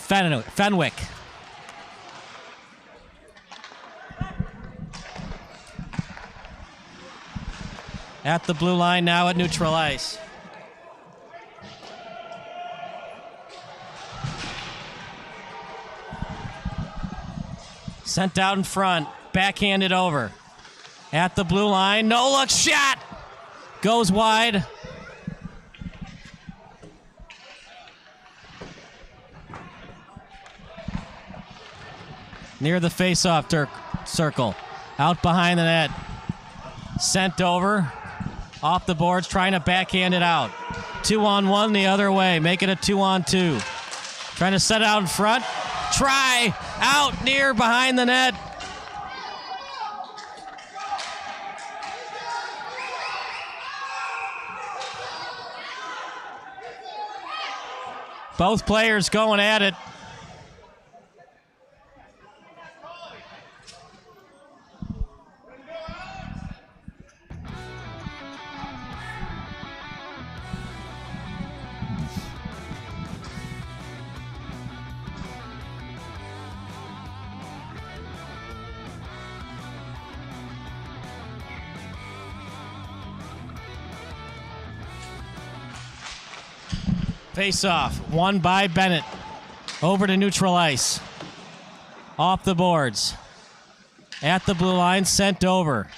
Fenwick. At the blue line now at neutral ice. Sent out in front. Backhanded over. At the blue line. No look shot. Goes wide. Near the face-off circle. Out behind the net. Sent over. Off the boards, trying to backhand it out. 2-on-1 the other way. Make it a 2-on-2. Trying to set it out in front. Try. Out near behind the net. Both players going at it. Face-off, won by Bennett. Over to neutral ice. Off the boards. At the blue line, sent over.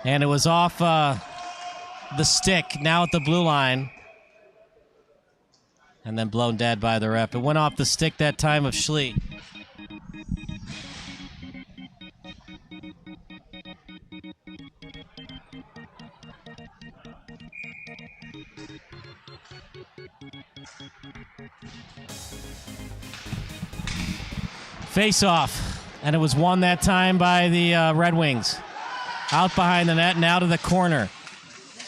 And it was off the stick, now at the blue line. And then blown dead by the ref. It went off the stick that time of Schlie. Face-off, and it was won that time by the Red Wings. Out behind the net, now to the corner.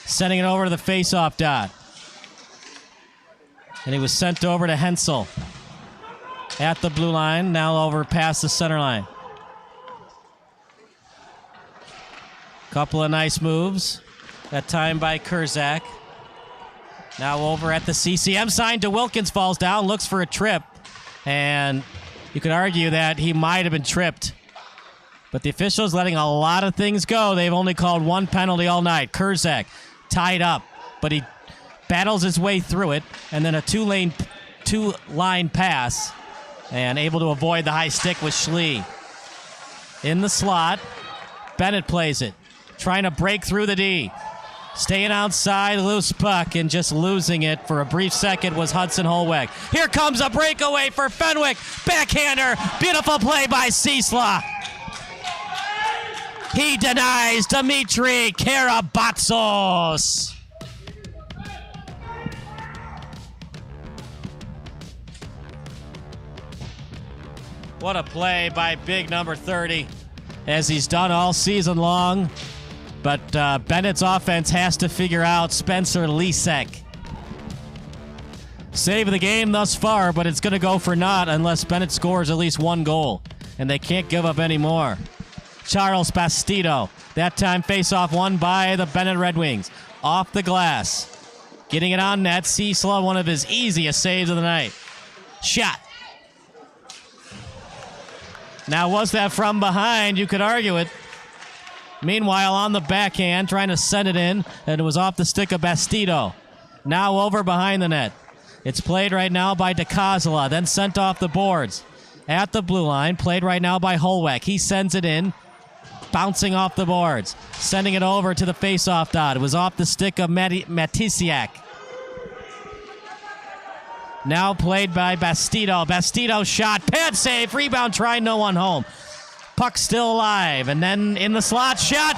Sending it over to the face-off dot. And he was sent over to Hensel. At the blue line, now over past the center line. Couple of nice moves. That time by Kurzak. Now over at the CCM sign, DeWilkins falls down, looks for a trip. And you could argue that he might have been tripped. But the officials letting a lot of things go. They've only called one penalty all night. Kurzak tied up, but he battles his way through it. And then a two-line pass. And able to avoid the high stick with Schlie. In the slot, Bennett plays it. Trying to break through the D. Staying outside, loose puck, and just losing it for a brief second was Hudson Hollweck. Here comes a breakaway for Fenwick. Backhander. Beautiful play by Ciesla. He denies Dimitri Karabatsos. What a play by big number 30, as he's done all season long. But Bennett's offense has to figure out Spencer Lisek. Save of the game thus far, but it's going to go for naught unless Bennett scores at least one goal. And they can't give up any more. Charles Bastido. That time face-off won by the Benet Red Wings. Off the glass. Getting it on net. Ciesla, one of his easiest saves of the night. Shot. Now, was that from behind? You could argue it. Meanwhile, on the backhand, trying to send it in, and it was off the stick of Bastido. Now over behind the net. It's played right now by Dicosola, then sent off the boards. At the blue line, played right now by Hollweck. He sends it in, bouncing off the boards, sending it over to the face-off dot. It was off the stick of Matisiak. Now played by Bastido. Bastido shot, pad save, rebound try, no one home. Puck still alive, and then in the slot, shot.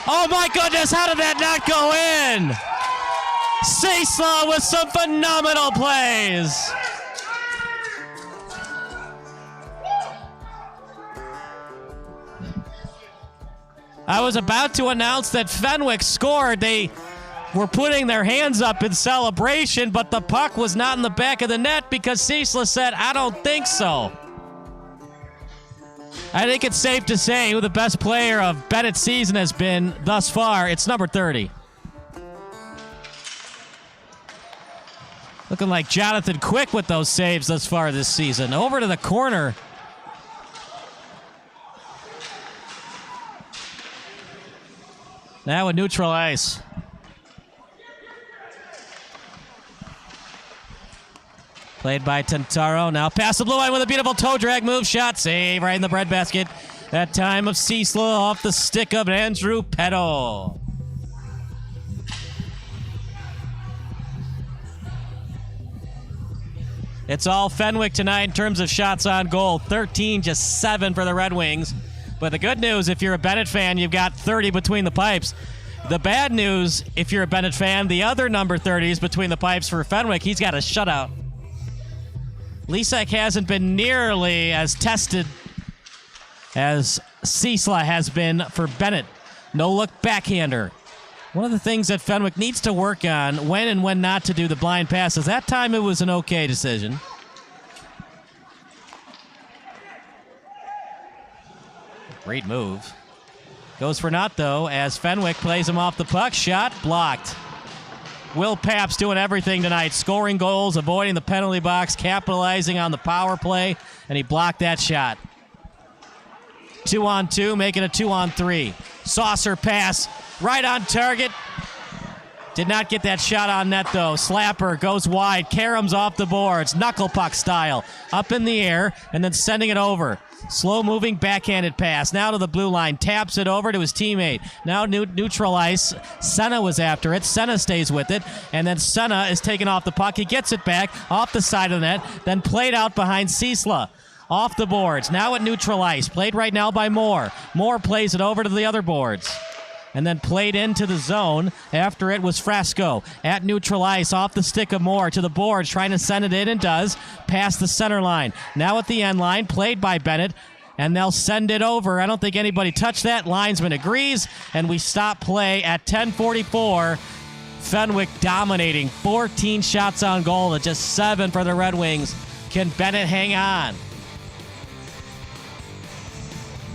Oh my goodness, how did that not go in? Ciesla with some phenomenal plays. I was about to announce that Fenwick scored. They were putting their hands up in celebration, but the puck was not in the back of the net because Ciesla said, I don't think so. I think it's safe to say who the best player of Bennett's season has been thus far. It's number 30. Looking like Jonathan Quick with those saves thus far this season. Over to the corner. Now with neutral ice. Played by Tantaro. Now pass the blue line with a beautiful toe drag move. Shot save right in the breadbasket. That time of Ciesla off the stick of Andrew Petto. It's all Fenwick tonight in terms of shots on goal. 13, just 7 for the Red Wings. But the good news, if you're a Benet fan, you've got 30 between the pipes. The bad news, if you're a Benet fan, the other number 30 is between the pipes for Fenwick. He's got a shutout. Lisek hasn't been nearly as tested as Ciesla has been for Benet. No-look backhander. One of the things that Fenwick needs to work on when and when not to do the blind passes. That time it was an okay decision. Great move. Goes for naught, though, as Fenwick plays him off the puck. Shot blocked. Will Pabst doing everything tonight. Scoring goals, avoiding the penalty box, capitalizing on the power play, and he blocked that shot. 2-on-2, making a 2-on-3. Saucer pass, right on target. Did not get that shot on net, though. Slapper goes wide. Karams off the boards. Knuckle puck style. Up in the air, and then sending it over. Slow-moving backhanded pass. Now to the blue line. Taps it over to his teammate. Now neutral ice. Senna was after it. Senna stays with it. And then Senna is taken off the puck. He gets it back off the side of the net. Then played out behind Ciesla. Off the boards. Now at neutral ice. Played right now by Moore. Moore plays it over to the other boards. And then played into the zone. After it was Frasco at neutral ice, off the stick of Moore to the boards, trying to send it in, and does. Past the center line. Now at the end line, played by Benet, and they'll send it over. I don't think anybody touched that. Linesman agrees, and we stop play at 10:44. Fenwick dominating. 14 shots on goal to just 7 for the Red Wings. Can Benet hang on?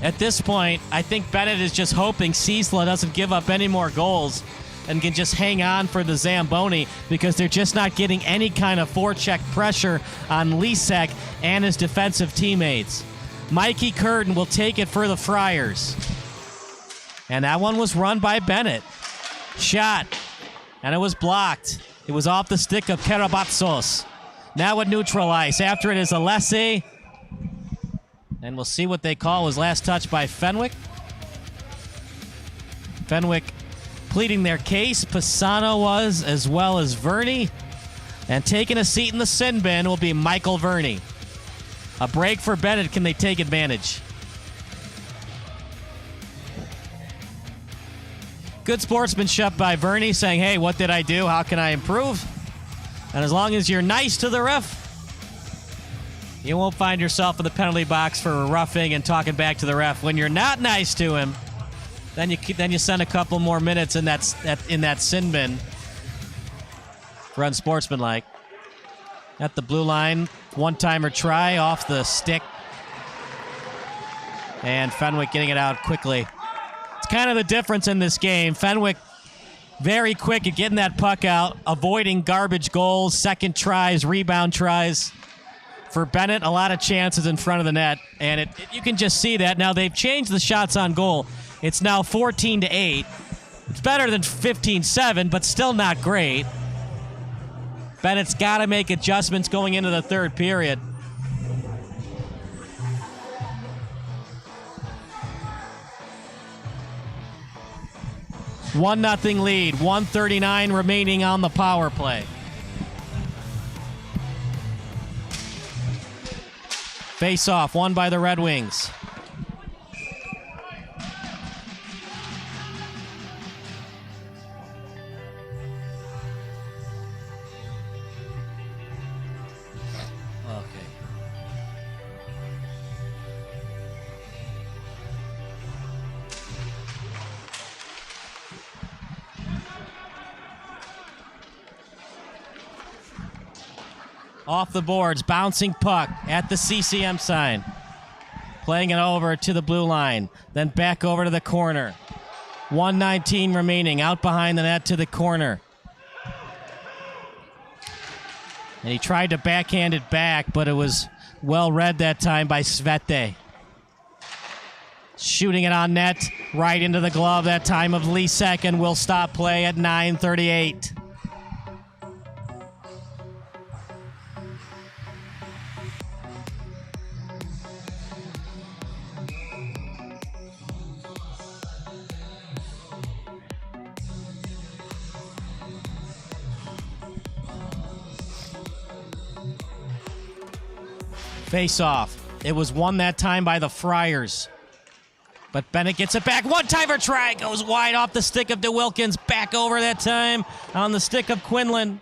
At this point, I think Benet is just hoping Ciesla doesn't give up any more goals and can just hang on for the Zamboni, because they're just not getting any kind of forecheck pressure on Lisek and his defensive teammates. Mikey Curtin will take it for the Friars. And that one was run by Benet. Shot. And it was blocked. It was off the stick of Karabatsos. Now at neutral ice. After it is Alessi. And we'll see what they call his last touch by Fenwick. Fenwick pleading their case. Pisano was, as well as Verney. And taking a seat in the sin bin will be Michael Verney. A break for Benet. Can they take advantage? Good sportsmanship by Verney, saying, hey, what did I do? How can I improve? And as long as you're nice to the ref, you won't find yourself in the penalty box for roughing and talking back to the ref. When you're not nice to him, Then you send a couple more minutes in that sin bin for unsportsmanlike. At the blue line, one-timer try off the stick. And Fenwick getting it out quickly. It's kind of the difference in this game. Fenwick very quick at getting that puck out, avoiding garbage goals, second tries, rebound tries. For Benet, a lot of chances in front of the net, and you can just see that. Now they've changed the shots on goal. It's now 14-8. It's better than 15-7, but still not great. Bennett's got to make adjustments going into the third period. One 0 lead, 1:39 remaining on the power play. Face-off, won by the Red Wings. Off the boards, bouncing puck at the CCM sign. Playing it over to the blue line, then back over to the corner. 1:19 remaining, out behind the net to the corner. And he tried to backhand it back, but it was well read that time by Svete. Shooting it on net, right into the glove that time of Lisek, and will stop play at 9:38. Face-off. It was won that time by the Friars. But Benet gets it back. One-timer try. Goes wide off the stick of DeWilkins. Back over that time on the stick of Quinlan.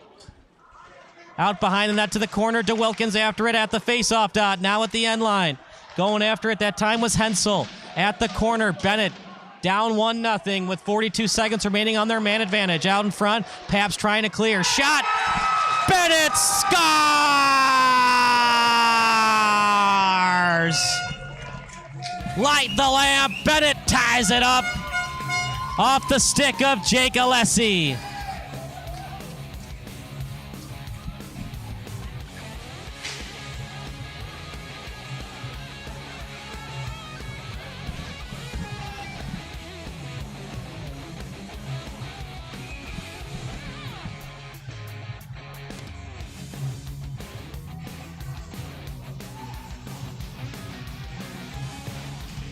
Out behind the net to the corner. DeWilkins after it at the face-off dot. Now at the end line. Going after it that time was Hensel. At the corner, Benet down 1-0 with 42 seconds remaining on their man advantage. Out in front, Paps trying to clear. Shot! Benet scores! Light the lamp. Benet ties it up off the stick of Jake Alessi.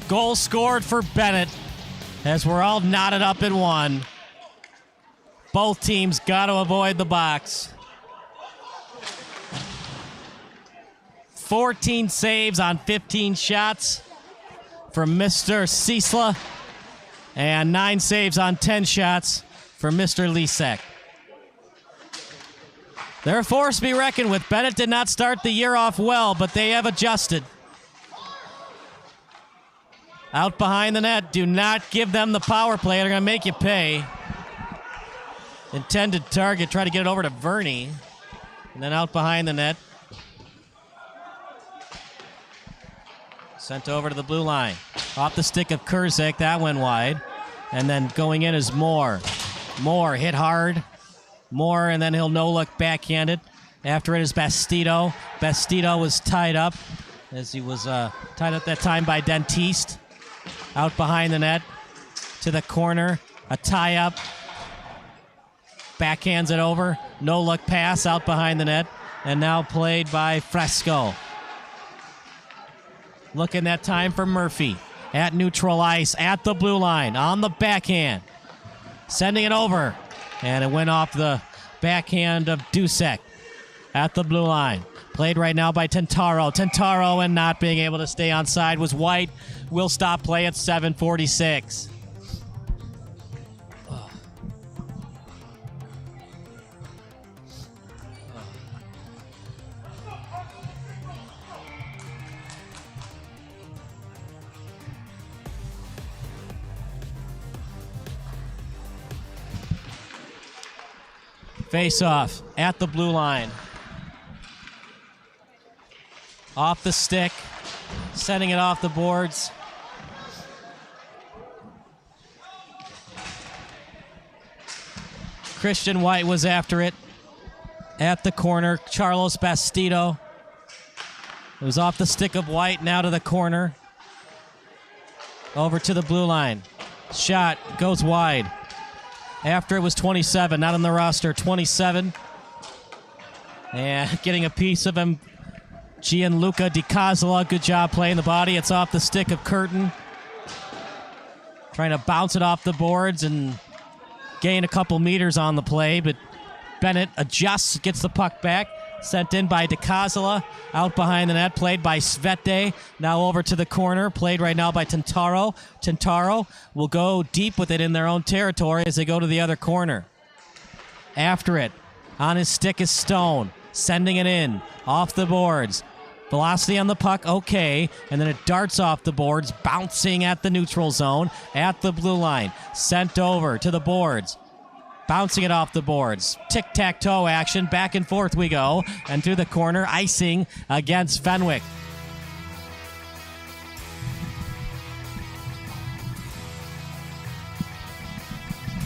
Goal scored for Benet as we're all knotted up in one. Both teams got to avoid the box. 14 saves on 15 shots for Mr. Ciesla and 9 saves on 10 shots for Mr. Lisek. They're a force to be reckoned with. Benet did not start the year off well, but they have adjusted. Out behind the net. Do not give them the power play. They're going to make you pay. Intended target. Try to get it over to Verney. And then out behind the net. Sent over to the blue line. Off the stick of Grzbek. That went wide. And then going in is Moore. Moore hit hard. Moore, and then he'll no-look backhanded. After it is Bastido. Bastido was tied up as he was tied up that time by Dentice. Out behind the net to the corner. A tie-up. Backhands it over. No-look pass out behind the net. And now played by Frasco. Looking that time for Murphy. At neutral ice. At the blue line. On the backhand. Sending it over. And it went off the backhand of Dusek. At the blue line. Played right now by Tentaro. Tentaro, and not being able to stay on side was White. Will stop play at 7:46. Face off at the blue line. Off the stick, sending it off the boards. Christian White was after it at the corner. Carlos Bastido. It was off the stick of White, now to the corner. Over to the blue line. Shot goes wide. After it was 27, not on the roster, 27. And getting a piece of him, Gianluca Dicosola. Good job playing the body. It's off the stick of Curtin. Trying to bounce it off the boards and gain a couple meters on the play, but Bennett adjusts, gets the puck back. Sent in by Dicosola. Out behind the net, played by Svete. Now over to the corner, played right now by Tintaro. Tintaro will go deep with it in their own territory as they go to the other corner. After it, on his stick is Stone. Sending it in, off the boards. Velocity on the puck, okay. And then it darts off the boards, bouncing at the neutral zone, at the blue line. Sent over to the boards. Bouncing it off the boards. Tic-tac-toe action. Back and forth we go. And through the corner, icing against Fenwick.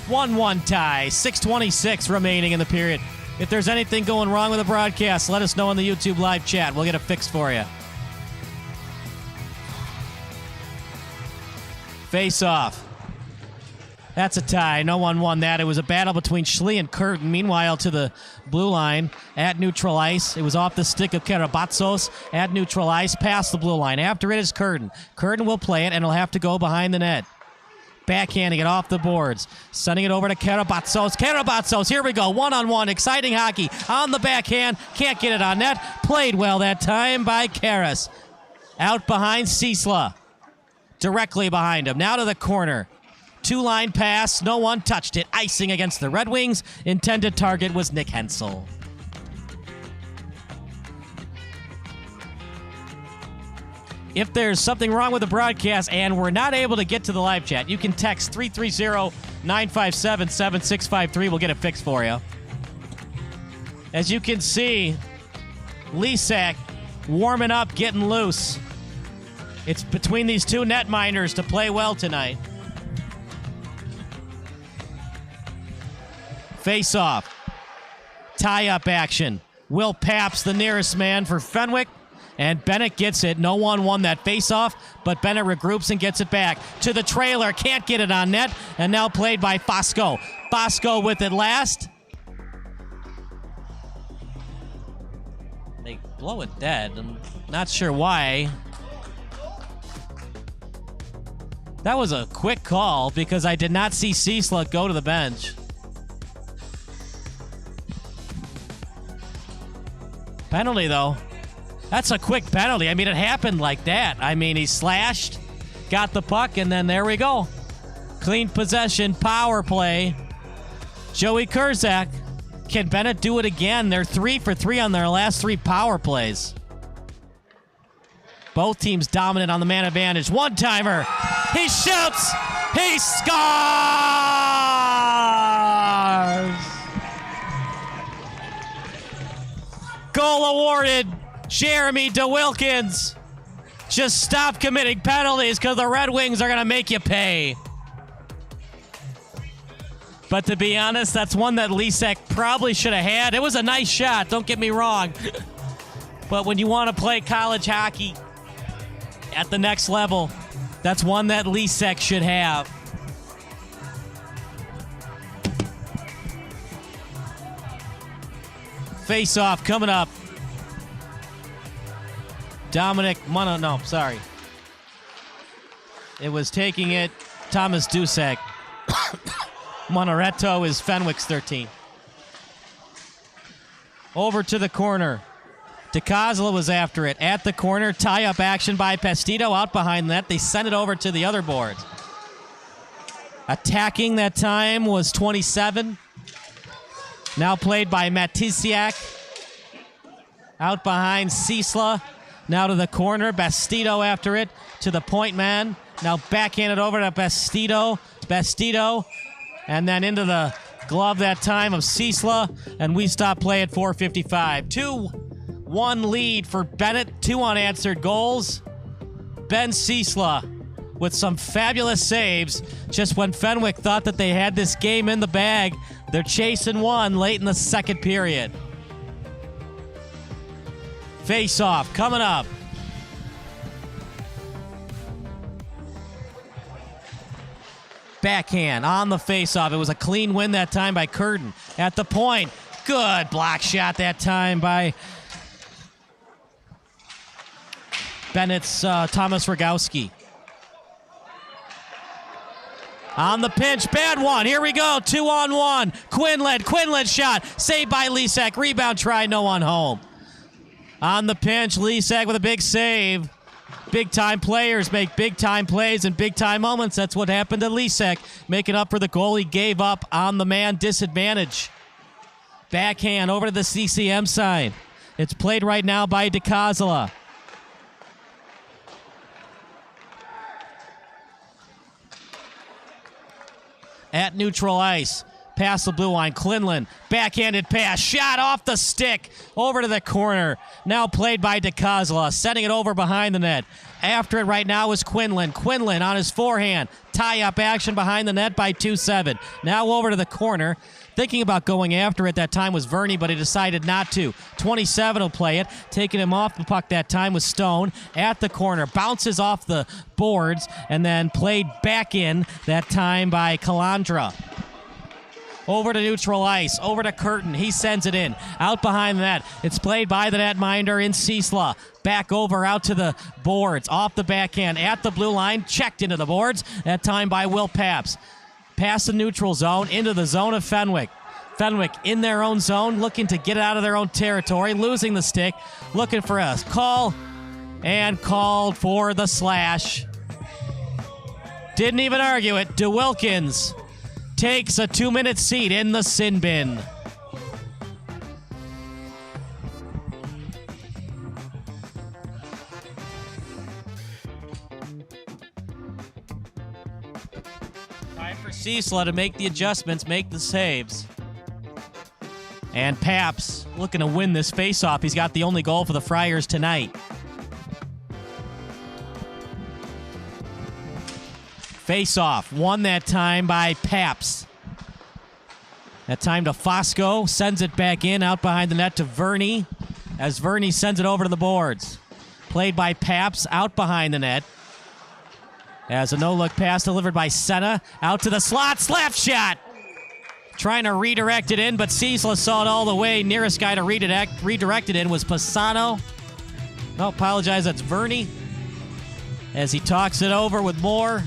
One tie. 6:26 remaining in the period. If there's anything going wrong with the broadcast, let us know on the YouTube live chat. We'll get it fixed for you. Face off. That's a tie. No one won that. It was a battle between Schlie and Curtin. Meanwhile, to the blue line at neutral ice. It was off the stick of Karabatsos at neutral ice, past the blue line. After it is Curtin. Curtin will play it, and he'll have to go behind the net. Backhanding it off the boards. Sending it over to Karabatsos. Karabatsos, here we go. One-on-one. Exciting hockey on the backhand. Can't get it on net. Played well that time by Karas. Out behind Ciesla. Directly behind him. Now to the corner. Two-line pass, no one touched it. Icing against the Red Wings. Intended target was Nick Hensel. If there's something wrong with the broadcast and we're not able to get to the live chat, you can text 330-957-7653. We'll get it fixed for you. As you can see, Lisak warming up, getting loose. It's between these two netminders to play well tonight. Face-off. Tie-up action. Will Paps, the nearest man for Fenwick, and Bennett gets it. No one won that face-off, but Bennett regroups and gets it back to the trailer. Can't get it on net, and now played by FOSCO. FOSCO with it last. They blow it dead. I'm not sure why. That was a quick call because I did not see Ciesla go to the bench. Penalty, though. That's a quick penalty. I mean, it happened like that. I mean, he slashed, got the puck, and then there we go. Clean possession, power play. Joey Kurzak. Can Bennett do it again? They're 3 for 3 on their last 3 power plays. Both teams dominant on the man advantage. One-timer. He shoots. He scores. Goal awarded. Jeremy DeWilkins. Just stop committing penalties because the Red Wings are going to make you pay. But to be honest, that's one that Lisak probably should have had. It was a nice shot, don't get me wrong. But when you want to play college hockey at the next level, that's one that Lisak should have. Face-off coming up. It was taking it Thomas Dusek. Monoretto is Fenwick's 13. Over to the corner. Dicosola was after it. At the corner, tie-up action by Bastido out behind that. They send it over to the other boards. Attacking that time was 27. Now played by Matisiak. Out behind Ciesla. Now to the corner. Bastido after it. To the point man. Now backhanded over to Bastido. Bastido. And then into the glove that time of Ciesla, and we stop play at 4:55. 2-1 lead for Benet, 2 unanswered goals. Ben Ciesla with some fabulous saves. Just when Fenwick thought that they had this game in the bag, they're chasing one late in the second period. Face-off coming up. Backhand on the face-off. It was a clean win that time by Koehn. At the point, good block shot that time by Bennett's Thomas Rogowski. On the pinch, bad one. Here we go, 2-on-1. Quinlan shot, saved by Lisek. Rebound try, no one home. On the pinch, Lisek with a big save. Big-time players make big-time plays in big-time moments. That's what happened to Lisek, making up for the goal he gave up on the man disadvantage. Backhand over to the CCM side. It's played right now by Dicosola. At neutral ice, past the blue line, Quinlan, backhanded pass, shot off the stick, over to the corner. Now played by Dicosola, sending it over behind the net. After it right now is Quinlan. Quinlan on his forehand, tie-up action behind the net by 2-7. Now over to the corner. Thinking about going after it that time was Verney, but he decided not to. 27 will play it. Taking him off the puck that time was Stone at the corner. Bounces off the boards and then played back in that time by Calandra. Over to neutral ice, over to Koehn. He sends it in. Out behind the net. It's played by the netminder in Ciesla. Back over out to the boards. Off the backhand at the blue line. Checked into the boards. That time by Will Paps. Past the neutral zone into the zone of Fenwick. Fenwick in their own zone, looking to get it out of their own territory, losing the stick, looking for a call, and called for the slash. Didn't even argue it. DeWilkins takes a 2-minute seat in the sin bin. Time for Ciesla to make the adjustments, make the saves. And Paps looking to win this faceoff. He's got the only goal for the Friars tonight. Face-off, won that time by Paps. That time to Fosco, sends it back in, out behind the net to Verney, as Verney sends it over to the boards. Played by Paps, out behind the net. As a no-look pass delivered by Senna, out to the slot, slap shot! Trying to redirect it in, but Ciesla saw it all the way. Nearest guy to redirect it in was Pisano. No, apologize, that's Verney. As he talks it over with Moore.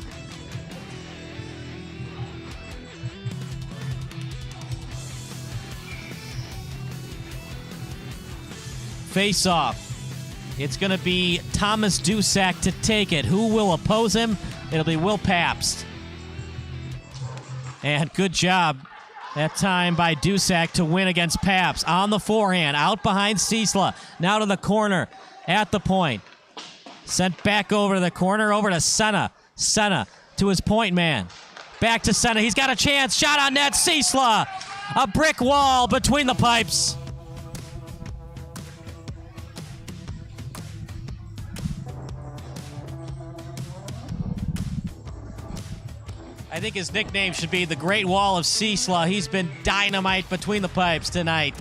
Face-off. It's going to be Thomas Dusek to take it. Who will oppose him? It'll be Will Pabst. And good job that time by Dusek to win against Pabst. On the forehand, out behind Ciesla. Now to the corner, at the point. Sent back over to the corner, over to Senna. Senna to his point man. Back to Senna. He's got a chance. Shot on net. Ciesla. A brick wall between the pipes. I think his nickname should be the Great Wall of Ciesla. He's been dynamite between the pipes tonight.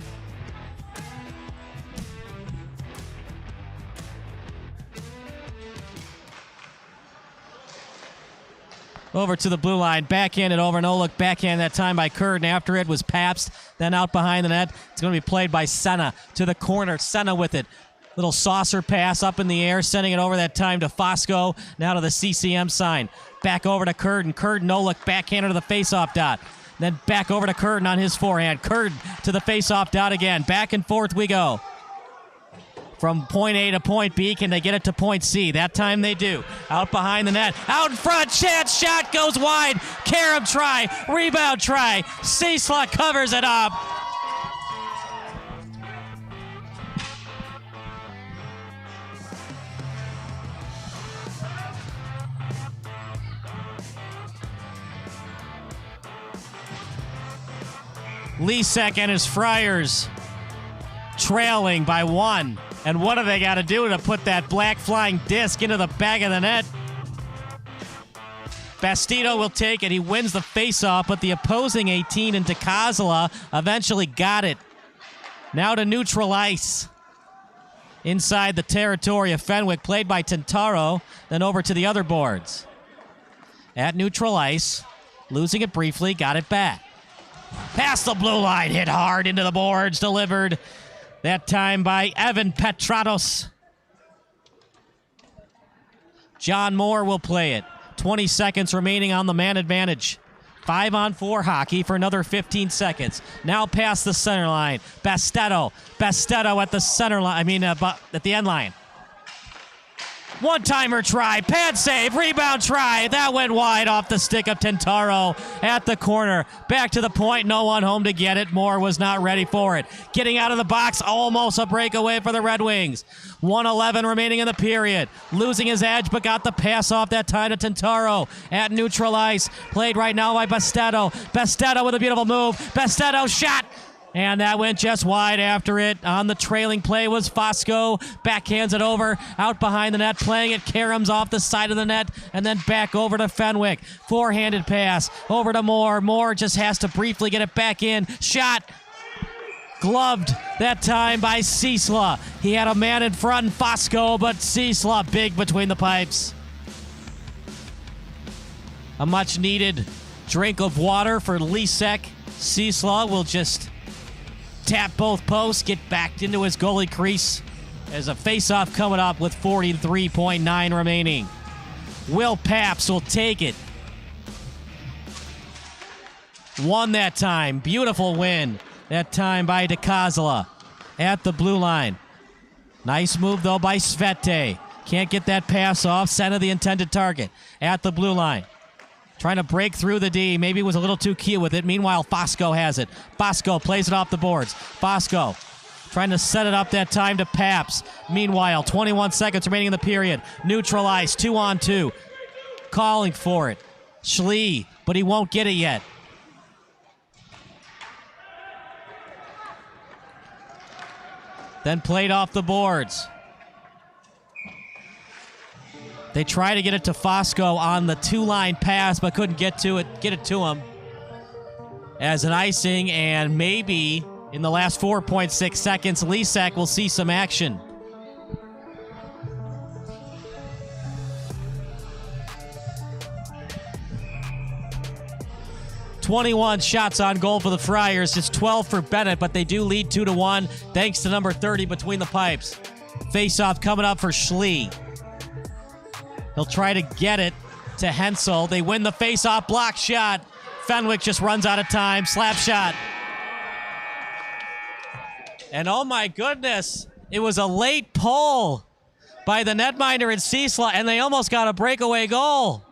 Over to the blue line, backhanded over, no look, backhand that time by Koehn. After it was Pabst, then out behind the net. It's going to be played by Senna to the corner. Senna with it. Little saucer pass up in the air, sending it over that time to Fosco. Now to the CCM sign. Back over to Koehn. Koehn, no look, backhander to the faceoff dot. Then back over to Koehn on his forehand. Koehn to the faceoff dot again. Back and forth we go. From point A to point B, can they get it to point C? That time they do. Out behind the net. Out in front, chance, shot goes wide. Karam try, rebound try. Ciesla covers it up. Lisek and his Friars trailing by 1. And what do they got to do to put that black flying disc into the back of the net? Bastido will take it. He wins the faceoff, but the opposing 18 in Dicosola eventually got it. Now to neutral ice. Inside the territory of Fenwick, played by Tintaro, then over to the other boards. At neutral ice, losing it briefly, got it back. Past the blue line, hit hard into the boards, delivered that time by Evan Petratos. John Moore will play it. 20 seconds remaining on the man advantage. 5-on-4 hockey for another 15 seconds. Now past the center line. Bastedo at the center line. At the end line. One-timer try, pad save, rebound try. That went wide off the stick of Tintaro at the corner. Back to the point, no one home to get it. Moore was not ready for it. Getting out of the box, almost a breakaway for the Red Wings. 1:11 remaining in the period. Losing his edge, but got the pass off that time to Tintaro at neutral ice. Played right now by Bastedo. Bastedo with a beautiful move. Bastedo shot. And that went just wide after it. On the trailing play was Fosco. Backhands it over. Out behind the net. Playing it. Karams off the side of the net. And then back over to Fenwick. Forehanded pass. Over to Moore. Moore just has to briefly get it back in. Shot. Gloved that time by Ciesla. He had a man in front, Fosco, but Ciesla big between the pipes. A much needed drink of water for Lisek. Ciesla will just tap both posts, get back into his goalie crease as a face-off coming up with 43.9 remaining. Will Paps will take it. Won that time. Beautiful win. That time by Dicosola at the blue line. Nice move, though, by Svete. Can't get that pass off. Center the intended target at the blue line. Trying to break through the D. Maybe was a little too cute with it. Meanwhile, Fosco has it. Fosco plays it off the boards. Fosco trying to set it up that time to Paps. Meanwhile, 21 seconds remaining in the period. Neutral ice, 2-on-2. Calling for it. Schlie, but he won't get it yet. Then played off the boards. They try to get it to Fosco on the two-line pass, but couldn't get it to him. As an icing, and maybe in the last 4.6 seconds, Lisek will see some action. "21 shots on goal for the Friars. It's 12 for Benet, but they do lead 2-1 thanks to number 30 between the pipes. Face-off coming up for Schlie. He'll try to get it to Hensel. They win the face-off, block shot. Fenwick just runs out of time. Slap shot. And oh my goodness, it was a late pull by the netminder in Ciesla, and they almost got a breakaway goal.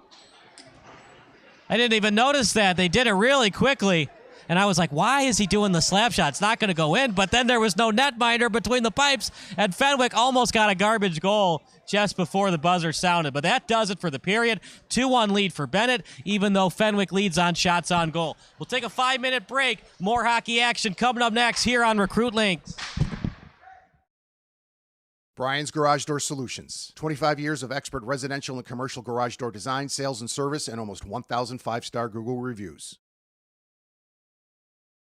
I didn't even notice that. They did it really quickly. And I was like, why is he doing the slap shot? It's not going to go in. But then there was no netminder between the pipes, and Fenwick almost got a garbage goal just before the buzzer sounded. But that does it for the period. 2-1 lead for Benet, even though Fenwick leads on shots on goal. We'll take a 5-minute break. More hockey action coming up next here on Recruitlings. Brian's Garage Door Solutions. 25 years of expert residential and commercial garage door design, sales, and service, and almost 1,000 5-star Google reviews.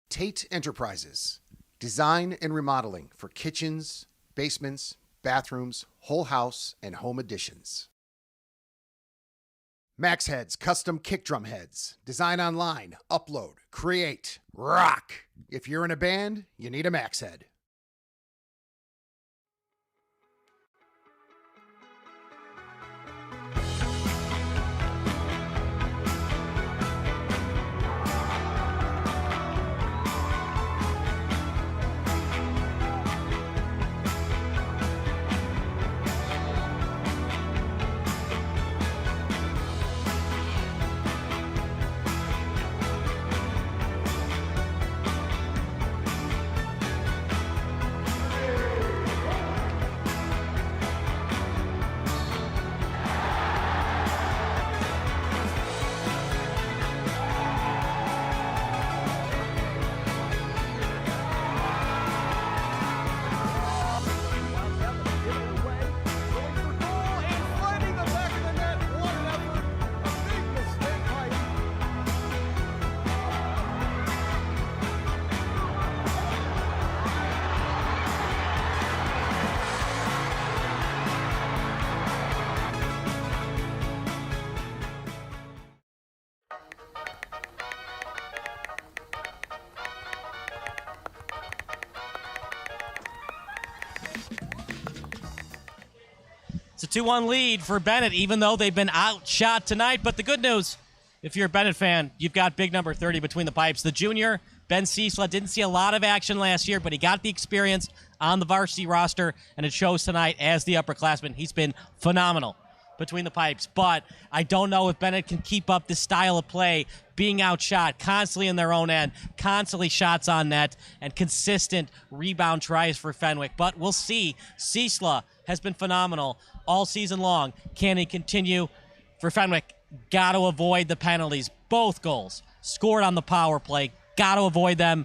Tate Enterprises. Design and remodeling for kitchens, basements, bathrooms, whole house, and home additions. Max Heads Custom Kick Drum Heads. Design online, upload, create, rock. If you're in a band, you need a Max Head. 2-1 lead for Benet, even though they've been outshot tonight. But the good news, if you're a Benet fan, you've got big number 30 between the pipes. The junior, Ben Ciesla, didn't see a lot of action last year, but he got the experience on the varsity roster, and it shows tonight as the upperclassman. He's been phenomenal between the pipes, but I don't know if Benet can keep up this style of play, being outshot, constantly in their own end, constantly shots on net, and consistent rebound tries for Fenwick. But we'll see. Ciesla has been phenomenal all season long. Can he continue? For Fenwick, got to avoid the penalties. Both goals scored on the power play. Got to avoid them.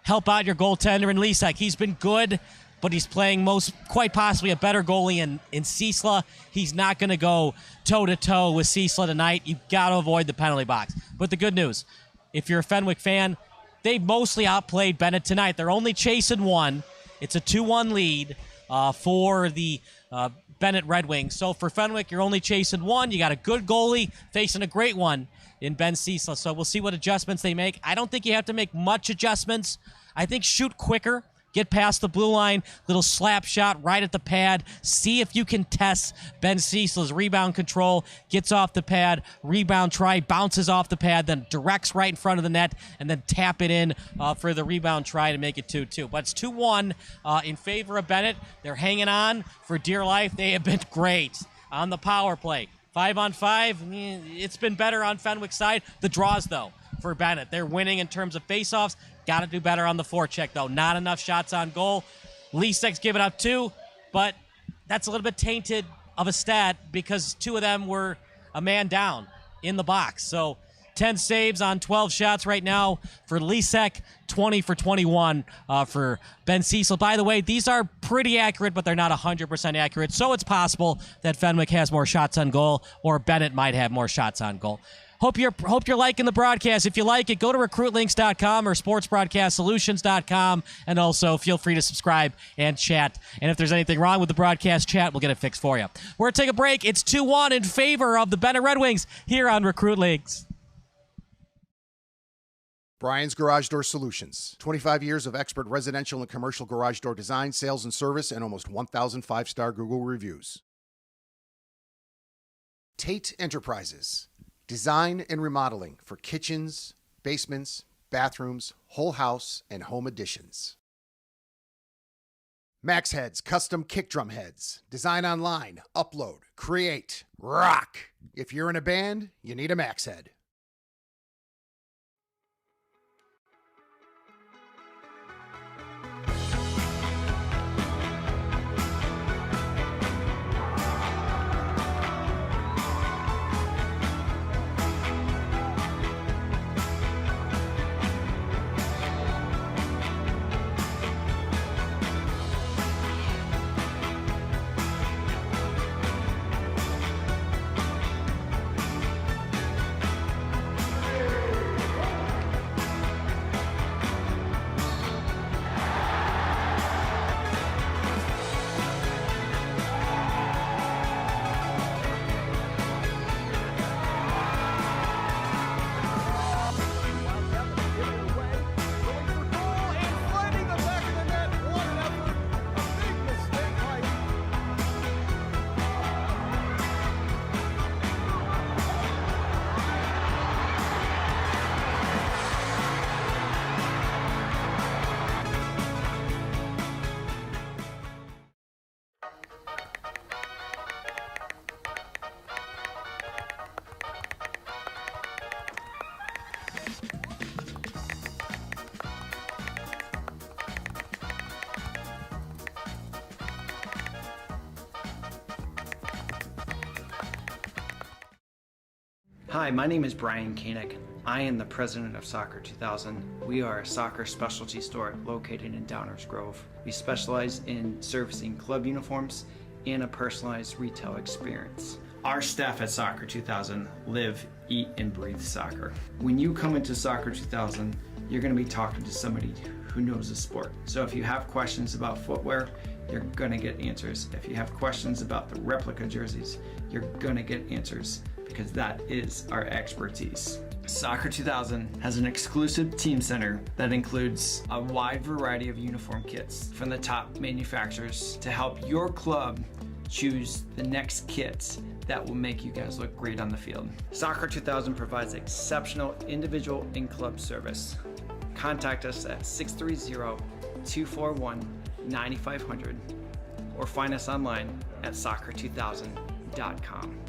Help out your goaltender in Lisek. He's been good, but he's playing quite possibly a better goalie in Ciesla. He's not going to go toe-to-toe with Ciesla tonight. You've got to avoid the penalty box. But the good news, if you're a Fenwick fan, they mostly outplayed Benet tonight. They're only chasing one. It's a 2-1 lead for the Benet Red Wings. So for Fenwick, you're only chasing one. You got a good goalie facing a great one in Ben Ciesla. So we'll see what adjustments they make. I don't think you have to make much adjustments. I think shoot quicker. Get past the blue line, little slap shot right at the pad. See if you can test Ben Ciesla's rebound control. Gets off the pad, rebound try, bounces off the pad, then directs right in front of the net, and then tap it in for the rebound try to make it 2-2. But it's 2-1 in favor of Benet. They're hanging on for dear life. They have been great on the power play. 5-on-5, it's been better on Fenwick's side. The draws, though, for Benet. They're winning in terms of faceoffs. Got to do better on the forecheck, though. Not enough shots on goal. Lisek's given up 2, but that's a little bit tainted of a stat because 2 of them were a man down in the box. So 10 saves on 12 shots right now for Lisek, 20 for 21 for Ben Ciesla. By the way, these are pretty accurate, but they're not 100% accurate. So it's possible that Fenwick has more shots on goal or Benet might have more shots on goal. Hope you're liking the broadcast. If you like it, go to recruitlinks.com or sportsbroadcastsolutions.com, and also feel free to subscribe and chat. And if there's anything wrong with the broadcast chat, we'll get it fixed for you. We're going to take a break. It's 2-1 in favor of the Benet Red Wings here on Recruitlings. Brian's Garage Door Solutions. 25 years of expert residential and commercial garage door design, sales, and service, and almost 1,000 5-star Google reviews. Tate Enterprises. Design and remodeling for kitchens, basements, bathrooms, whole house, and home additions. Max Heads Custom Kick Drum Heads. Design online, upload, create, rock. If you're in a band, you need a Max Head. Hi, my name is Brian Koehn. I am the president of Soccer 2000. We are a soccer specialty store located in Downers Grove. We specialize in servicing club uniforms and a personalized retail experience. Our staff at Soccer 2000 live, eat, and breathe soccer. When you come into Soccer 2000, you're going to be talking to somebody who knows the sport. So if you have questions about footwear, you're going to get answers. If you have questions about the replica jerseys, you're going to get answers, because that is our expertise. Soccer 2000 has an exclusive team center that includes a wide variety of uniform kits from the top manufacturers to help your club choose the next kits that will make you guys look great on the field. Soccer 2000 provides exceptional individual and club service. Contact us at 630-241-9500 or find us online at soccer2000.com.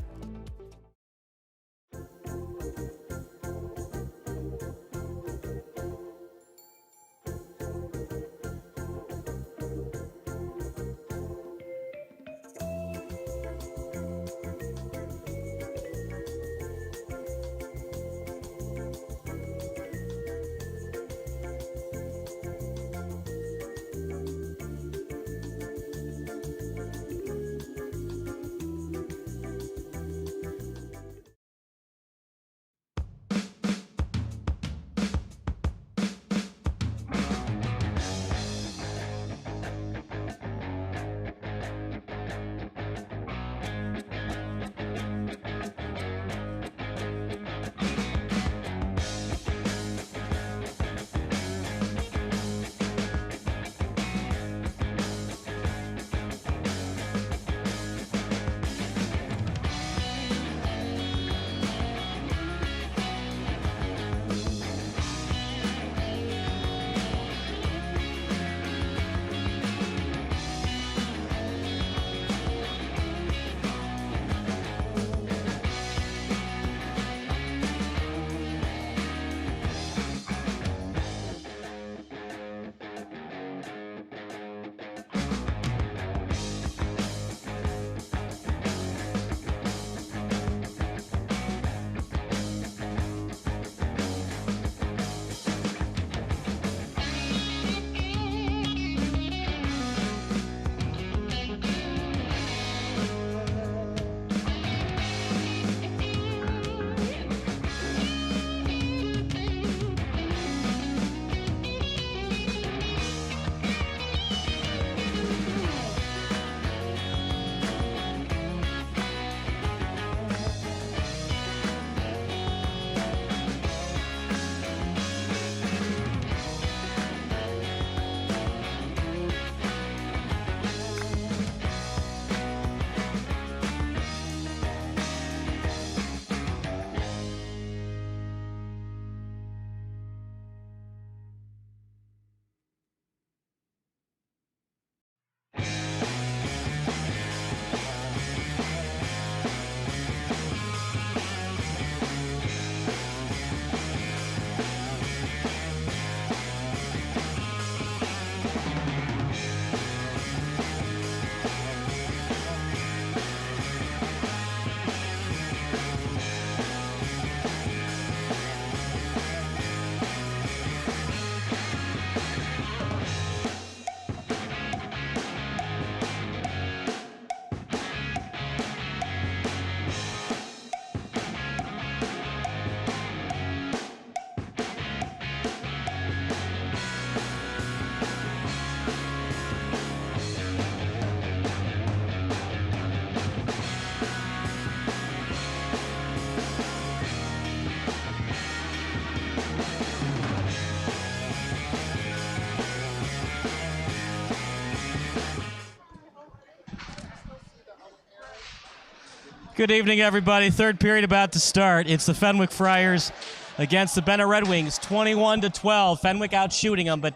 Good evening, everybody. Third period about to start. It's the Fenwick Friars against the Benet Red Wings, 21-12. Fenwick out shooting them, but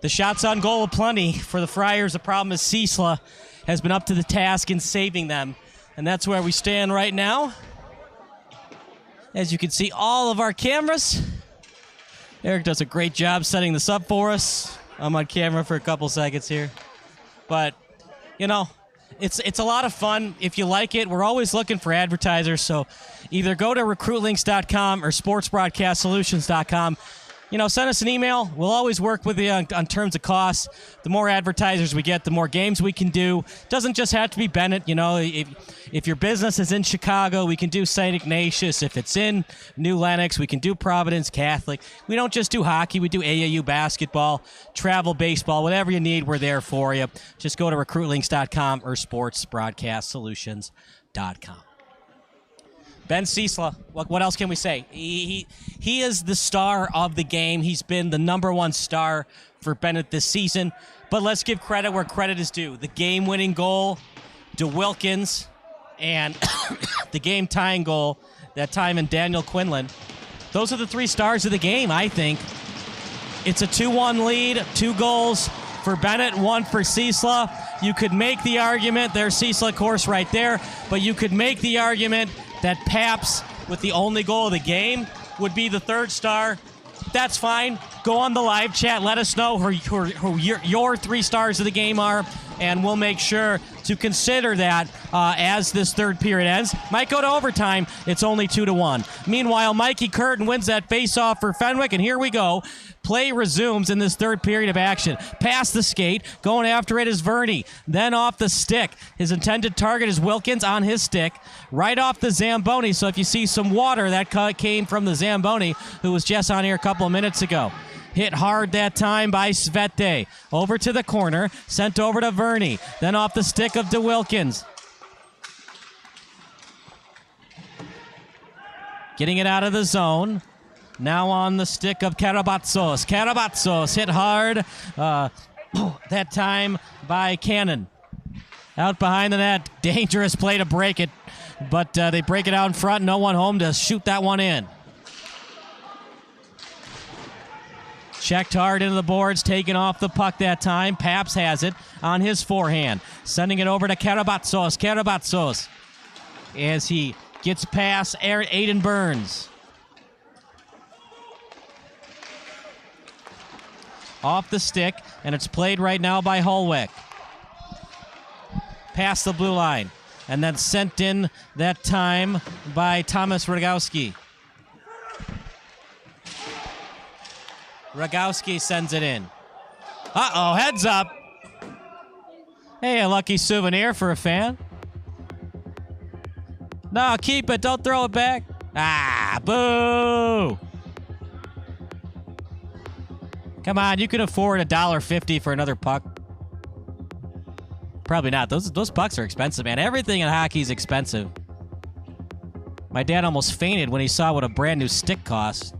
the shots on goal aplenty for the Friars. The problem is Ciesla has been up to the task in saving them, and that's where we stand right now. As you can see, all of our cameras. Eric does a great job setting this up for us. I'm on camera for a couple seconds here, but you know, it's a lot of fun. If you like it, we're always looking for advertisers, so either go to Recruitlings.com or SportsBroadcastSolutions.com. You know, send us an email. We'll always work with you on terms of costs. The more advertisers we get, the more games we can do. Doesn't just have to be Benet. You know, if your business is in Chicago, we can do St. Ignatius. If it's in New Lenox, we can do Providence Catholic. We don't just do hockey. We do AAU basketball, travel baseball, whatever you need, we're there for you. Just go to Recruitlings.com or SportsBroadcastSolutions.com. Ben Ciesla, what else can we say? He is the star of the game. He's been the #1 star for Benet this season. But let's give credit where credit is due. The game-winning goal DeWilkins, and the game-tying goal, that time in Daniel Quinlan. Those are the 3 stars of the game, I think. It's a 2-1 lead, 2 goals for Benet, 1 for Ciesla. You could make the argument, there's Ciesla, of course, right there, but you could make the argument that Paps, with the only goal of the game, would be the 3rd star. That's fine. Go on the live chat. Let us know who your 3 stars of the game are, and we'll make sure to consider that as this 3rd period ends. Might go to overtime. It's only 2-1. Meanwhile, Mikey Curtin wins that faceoff for Fenwick, and here we go. Play resumes in this 3rd period of action. Past the skate, going after it is Verney. Then off the stick. His intended target is Wilkins on his stick. Right off the Zamboni, so if you see some water, that came from the Zamboni, who was just on here a couple of minutes ago. Hit hard that time by Svete. Over to the corner, sent over to Verney. Then off the stick of DeWilkins. Getting it out of the zone. Now on the stick of Karabatsos. Karabatsos hit hard that time by Cannon. Out behind the net. Dangerous play to break it. But they break it out in front. No one home to shoot that one in. Checked hard into the boards, taking off the puck that time. Paps has it on his forehand. Sending it over to Karabatsos. Karabatsos as he gets past Aiden Burns. Off the stick, and it's played right now by Hollweck. Past the blue line, and then sent in that time by Thomas Rogowski. Rogowski sends it in. Uh-oh, heads up. Hey, a lucky souvenir for a fan. No, keep it. Don't throw it back. Ah, boo. Come on, you can afford $1.50 for another puck. Probably not. Those pucks are expensive, man. Everything in hockey is expensive. My dad almost fainted when he saw what a brand new stick costs.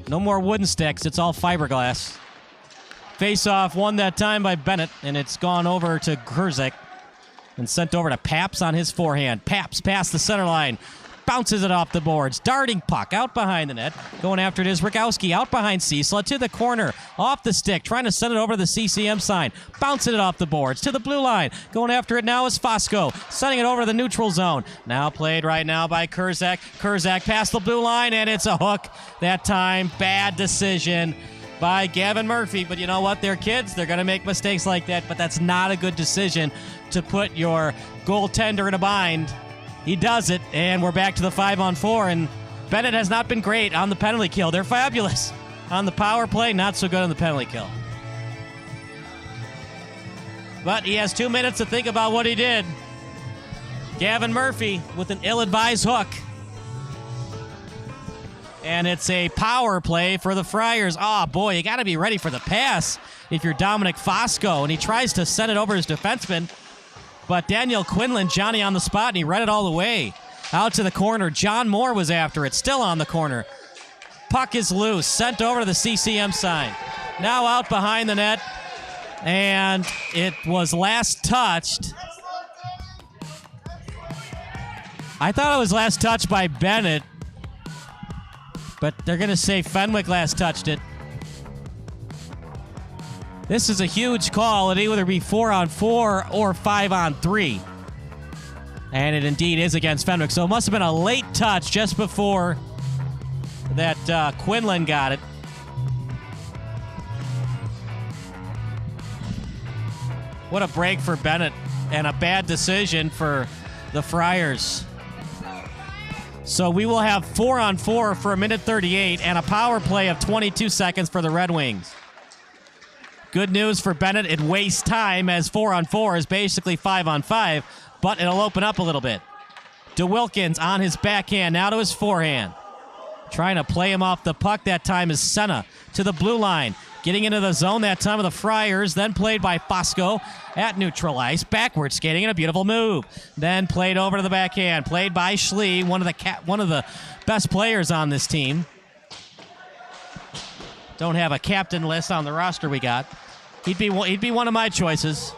No more wooden sticks. It's all fiberglass. Face-off won that time by Benet, and it's gone over to Grzbek and sent over to Paps on his forehand. Paps past the center line. Bounces it off the boards. Darting puck out behind the net. Going after it is Rogowski out behind Ciesla to the corner. Off the stick. Trying to send it over to the CCM sign. Bouncing it off the boards to the blue line. Going after it now is FOSCO. Sending it over to the neutral zone. Now played right now by Kurzak. Kurzak past the blue line, and it's a hook. That time, bad decision by Gavin Murphy. But you know what? They're kids. They're going to make mistakes like that, but that's not a good decision to put your goaltender in a bind. He does it, and we're back to the 5-on-4, and Benet has not been great on the penalty kill. They're fabulous on the power play, not so good on the penalty kill. But he has 2 minutes to think about what he did. Gavin Murphy with an ill-advised hook. And it's a power play for the Friars. Oh, boy, you got to be ready for the pass if you're Dominic Fosco, and he tries to send it over his defenseman. But Daniel Quinlan, Johnny on the spot, and he read it all the way. Out to the corner. John Moore was after it. Still on the corner. Puck is loose. Sent over to the CCM sign. Now out behind the net. And it was last touched. I thought it was last touched by Benet. But they're going to say Fenwick last touched it. This is a huge call. It'd either be 4-on-4 or 5-on-3. And it indeed is against Fenwick. So it must have been a late touch just before that Quinlan got it. What a break for Benet and a bad decision for the Friars. So we will have 4-on-4 for 1:38 and a power play of 22 seconds for the Red Wings. Good news for Benet, it wastes time as 4-on-4 is basically 5-on-5, but it'll open up a little bit. DeWilkins on his backhand, now to his forehand. Trying to play him off the puck that time is Senna to the blue line. Getting into the zone that time of the Friars, then played by Fosco at neutral ice. Backward skating and a beautiful move. Then played over to the backhand, played by Schlie, one of the best players on this team. Don't have a captain list on the roster we got. He'd be one of my choices.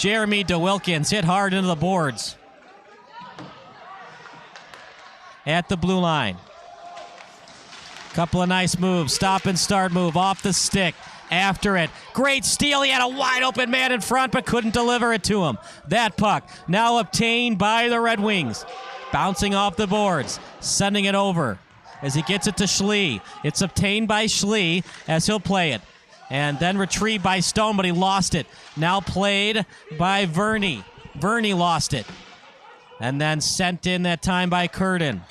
Jeremy DeWilkins hit hard into the boards. At the blue line. Couple of nice moves. Stop and start move off the stick. After it. Great steal. He had a wide open man in front but couldn't deliver it to him. That puck now obtained by the Red Wings. Bouncing off the boards. Sending it over as he gets it to Schlie. It's obtained by Schlie as he'll play it. And then retrieved by Stone, but he lost it. Now played by Verney. Verney lost it. And then sent in that time by Curtin.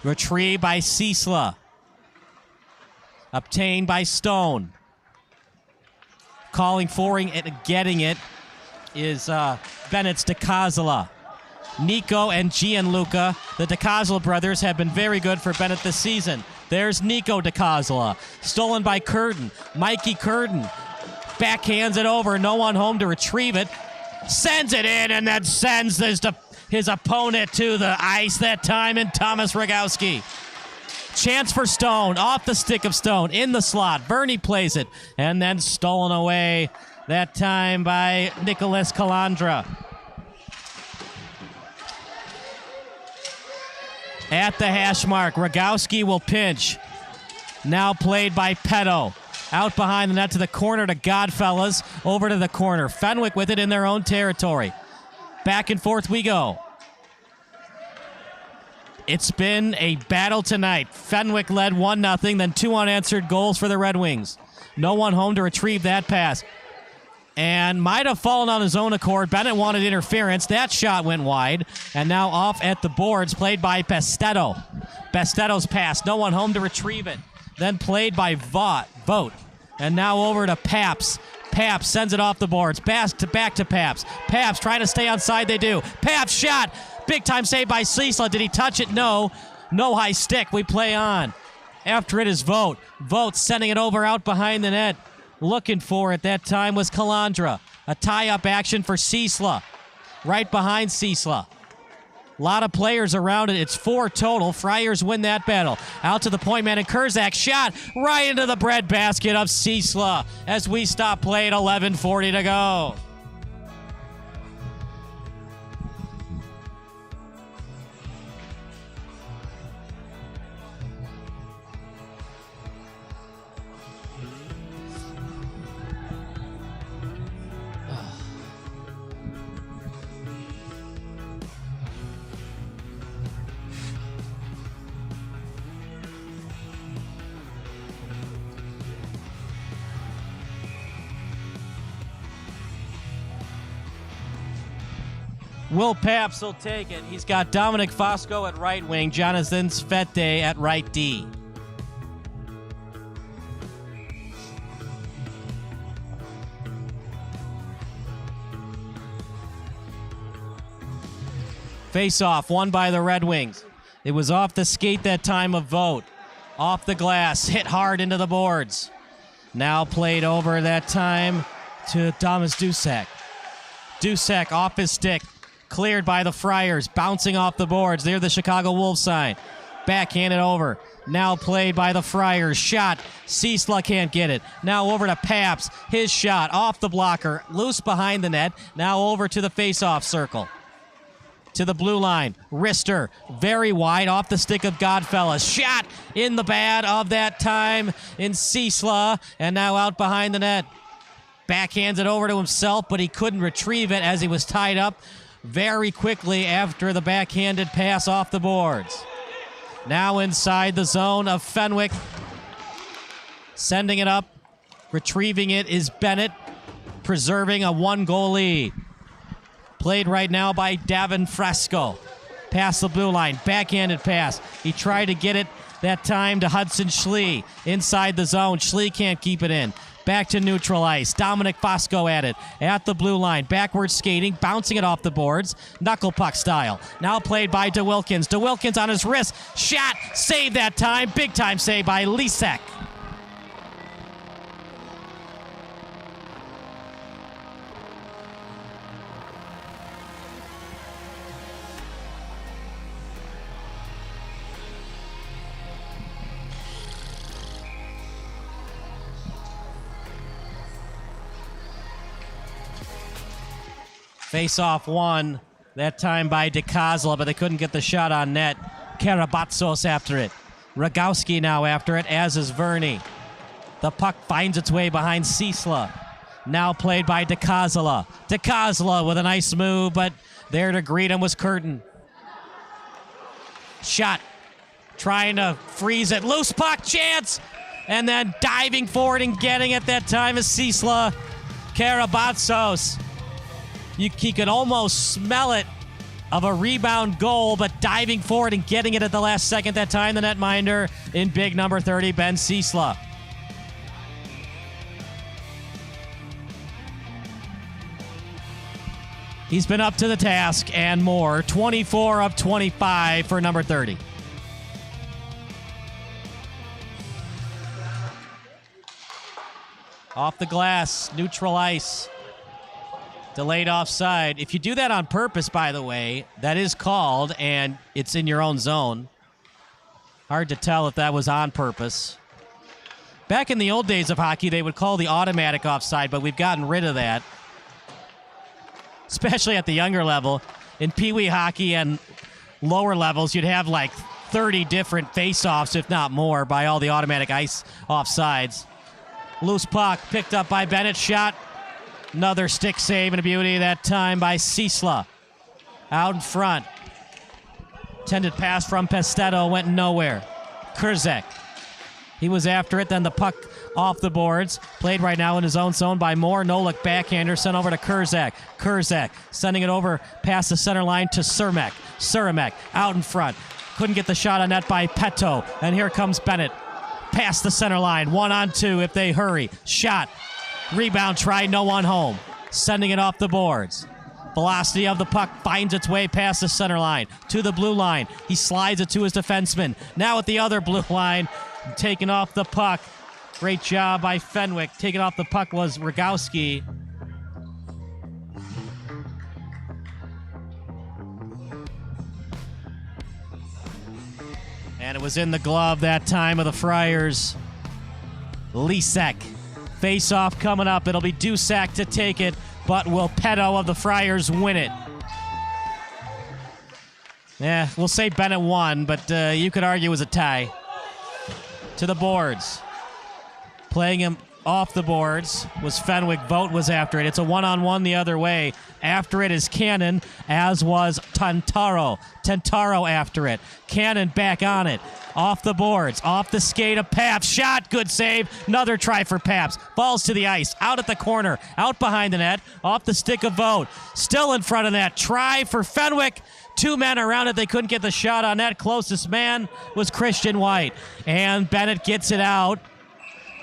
Retrieved by Ciesla. Obtained by Stone. Calling for it and getting it is Benet Dicosola. Nico and Gianluca, the Dicosola brothers, have been very good for Benet this season. There's Nico Dicosola. Stolen by Curtin. Mikey Curtin backhands it over. No one home to retrieve it. Sends it in and then sends his opponent to the ice that time in Thomas Rogowski. Chance for Stone, off the stick of Stone, in the slot. Verney plays it, and then stolen away that time by Nicolas Calandra. At the hash mark, Rogowski will pinch. Now played by Petto. Out behind the net to the corner to Godfellas. Over to the corner. Fenwick with it in their own territory. Back and forth we go. It's been a battle tonight. Fenwick led 1-0, then 2 unanswered goals for the Red Wings. No one home to retrieve that pass. And might have fallen on his own accord. Benet wanted interference. That shot went wide. And now off at the boards, played by BASTEDO. BASTEDO's pass. No one home to retrieve it. Then played by Vought. And now over to Paps. Paps sends it off the boards. Back to Paps. Paps trying to stay onside. They do. Paps shot. Big time save by Ciesla. Did he touch it? No. No high stick. We play on. After it is Vought. Vought sending it over out behind the net. Looking for it that time was Calandra. A tie-up action for Ciesla. Right behind Ciesla. A lot of players around it. It's 4 total. Friars win that battle. Out to the point man, and Kurzak shot right into the breadbasket of Ciesla as we stop play at 11:40 to go. Will Paps will take it. He's got DOMINIC FOSCO at right wing, Jonathan Svete at right D. Face-off, won by the Red Wings. It was off the skate that time of Vought. Off the glass, hit hard into the boards. Now played over that time to Thomas Dusek. Dusek off his stick. Cleared by the Friars, bouncing off the boards. Near the Chicago Wolves sign. Backhanded over. Now played by the Friars. Shot. Ciesla can't get it. Now over to Paps. His shot off the blocker. Loose behind the net. Now over to the face-off circle. To the blue line. Wrister. Very wide off the stick of Godfellas. Shot in the bad of that time in Ciesla. And now out behind the net. Backhands it over to himself, but he couldn't retrieve it as he was tied up very quickly after the backhanded pass off the boards. Now inside the zone of Fenwick. Sending it up. Retrieving it is Benet. Preserving a 1-goal lead. Played right now by Davin Frasco. Past the blue line. Backhanded pass. He tried to get it that time to Hudson Schlie. Inside the zone. Schlie can't keep it in. Back to neutral ice. DOMINIC FOSCO at it. At the blue line. Backward skating. Bouncing it off the boards. Knuckle puck style. Now played by DeWilkins. DeWilkins on his wrist. Shot. Save that time. Big time save by Lisek. Face-off won, that time by Dicosola, but they couldn't get the shot on net. Karabatsos after it. Rogowski now after it, as is Verney. The puck finds its way behind Ciesla. Now played by Dicosola. Dicosola with a nice move, but there to greet him was Curtin. Shot. Trying to freeze it. Loose puck chance. And then diving forward and getting it that time is Ciesla. Karabatsos. He could almost smell it of a rebound goal, but diving forward and getting it at the last second that time, the netminder in big number 30, Ben Ciesla. He's been up to the task and more. 24 of 25 for number 30. Off the glass, neutral ice. Delayed offside. If you do that on purpose, by the way, that is called, and it's in your own zone. Hard to tell if that was on purpose. Back in the old days of hockey, they would call the automatic offside, but we've gotten rid of that. Especially at the younger level. In Pee Wee hockey and lower levels, you'd have like 30 different face-offs, if not more, by all the automatic ice offsides. Loose puck picked up by Bennett. Shot. Another stick save and a beauty that time by Ciesla. Out in front. Intended pass from BASTEDO went nowhere. Grzbek. He was after it, then the puck off the boards. Played right now in his own zone by Moore. No look backhander sent over to Grzbek. Grzbek sending it over past the center line to Cermak. Cermak out in front. Couldn't get the shot on net by Petto. And here comes Bennett. Past the center line. 1-on-2 if they hurry. Shot. Rebound try, no one home. Sending it off the boards. Velocity of the puck finds its way past the center line to the blue line. He slides it to his defenseman. Now at the other blue line, taking off the puck. Great job by Fenwick. Taking off the puck was Rogowski. And it was in the glove that time of the Friars. Lisek. Face-off coming up. It'll be Dusek to take it, but will Petto of the Friars win it? Yeah, we'll say Bennett won, but you could argue it was a tie. To the boards. Playing him off the boards was Fenwick. Vought was after it. It's a one-on-one the other way. After it is Cannon, as was Tantaro. Tantaro after it. Cannon back on it. Off the boards. Off the skate of Paps. Shot. Good save. Another try for Paps. Falls to the ice. Out at the corner. Out behind the net. Off the stick of Vought. Still in front of that. Try for Fenwick. Two men around it. They couldn't get the shot on net. Closest man was Christian White. And Bennett gets it out.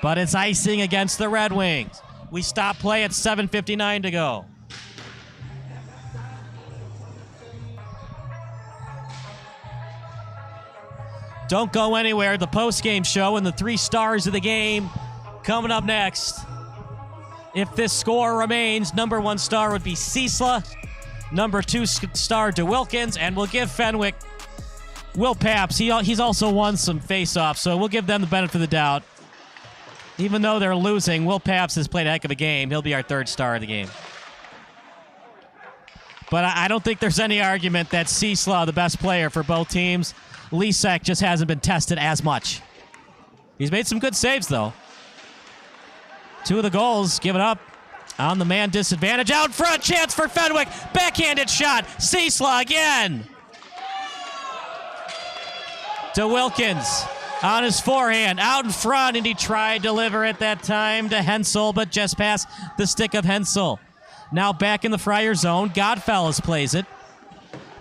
But it's icing against the Red Wings. We stop play at 7:59 to go. Don't go anywhere. The post-game show and the 3 stars of the game coming up next. If this score remains, number 1 star would be Ciesla. Number 2 star DeWilkins. And we'll give Fenwick Will Paps. He's also won some face-offs, so we'll give them the benefit of the doubt. Even though they're losing, Will Paps has played a heck of a game. He'll be our 3rd star of the game. But I don't think there's any argument that Ciesla, the best player for both teams. Lisek just hasn't been tested as much. He's made some good saves, though. 2 of the goals given up on the man disadvantage. Out front, chance for Fenwick. Backhanded shot. Ciesla again. DeWilkins on his forehand, out in front, and he tried to deliver it that time to Hensel, but just past the stick of Hensel. Now back in the Friar zone. Godfellas plays it.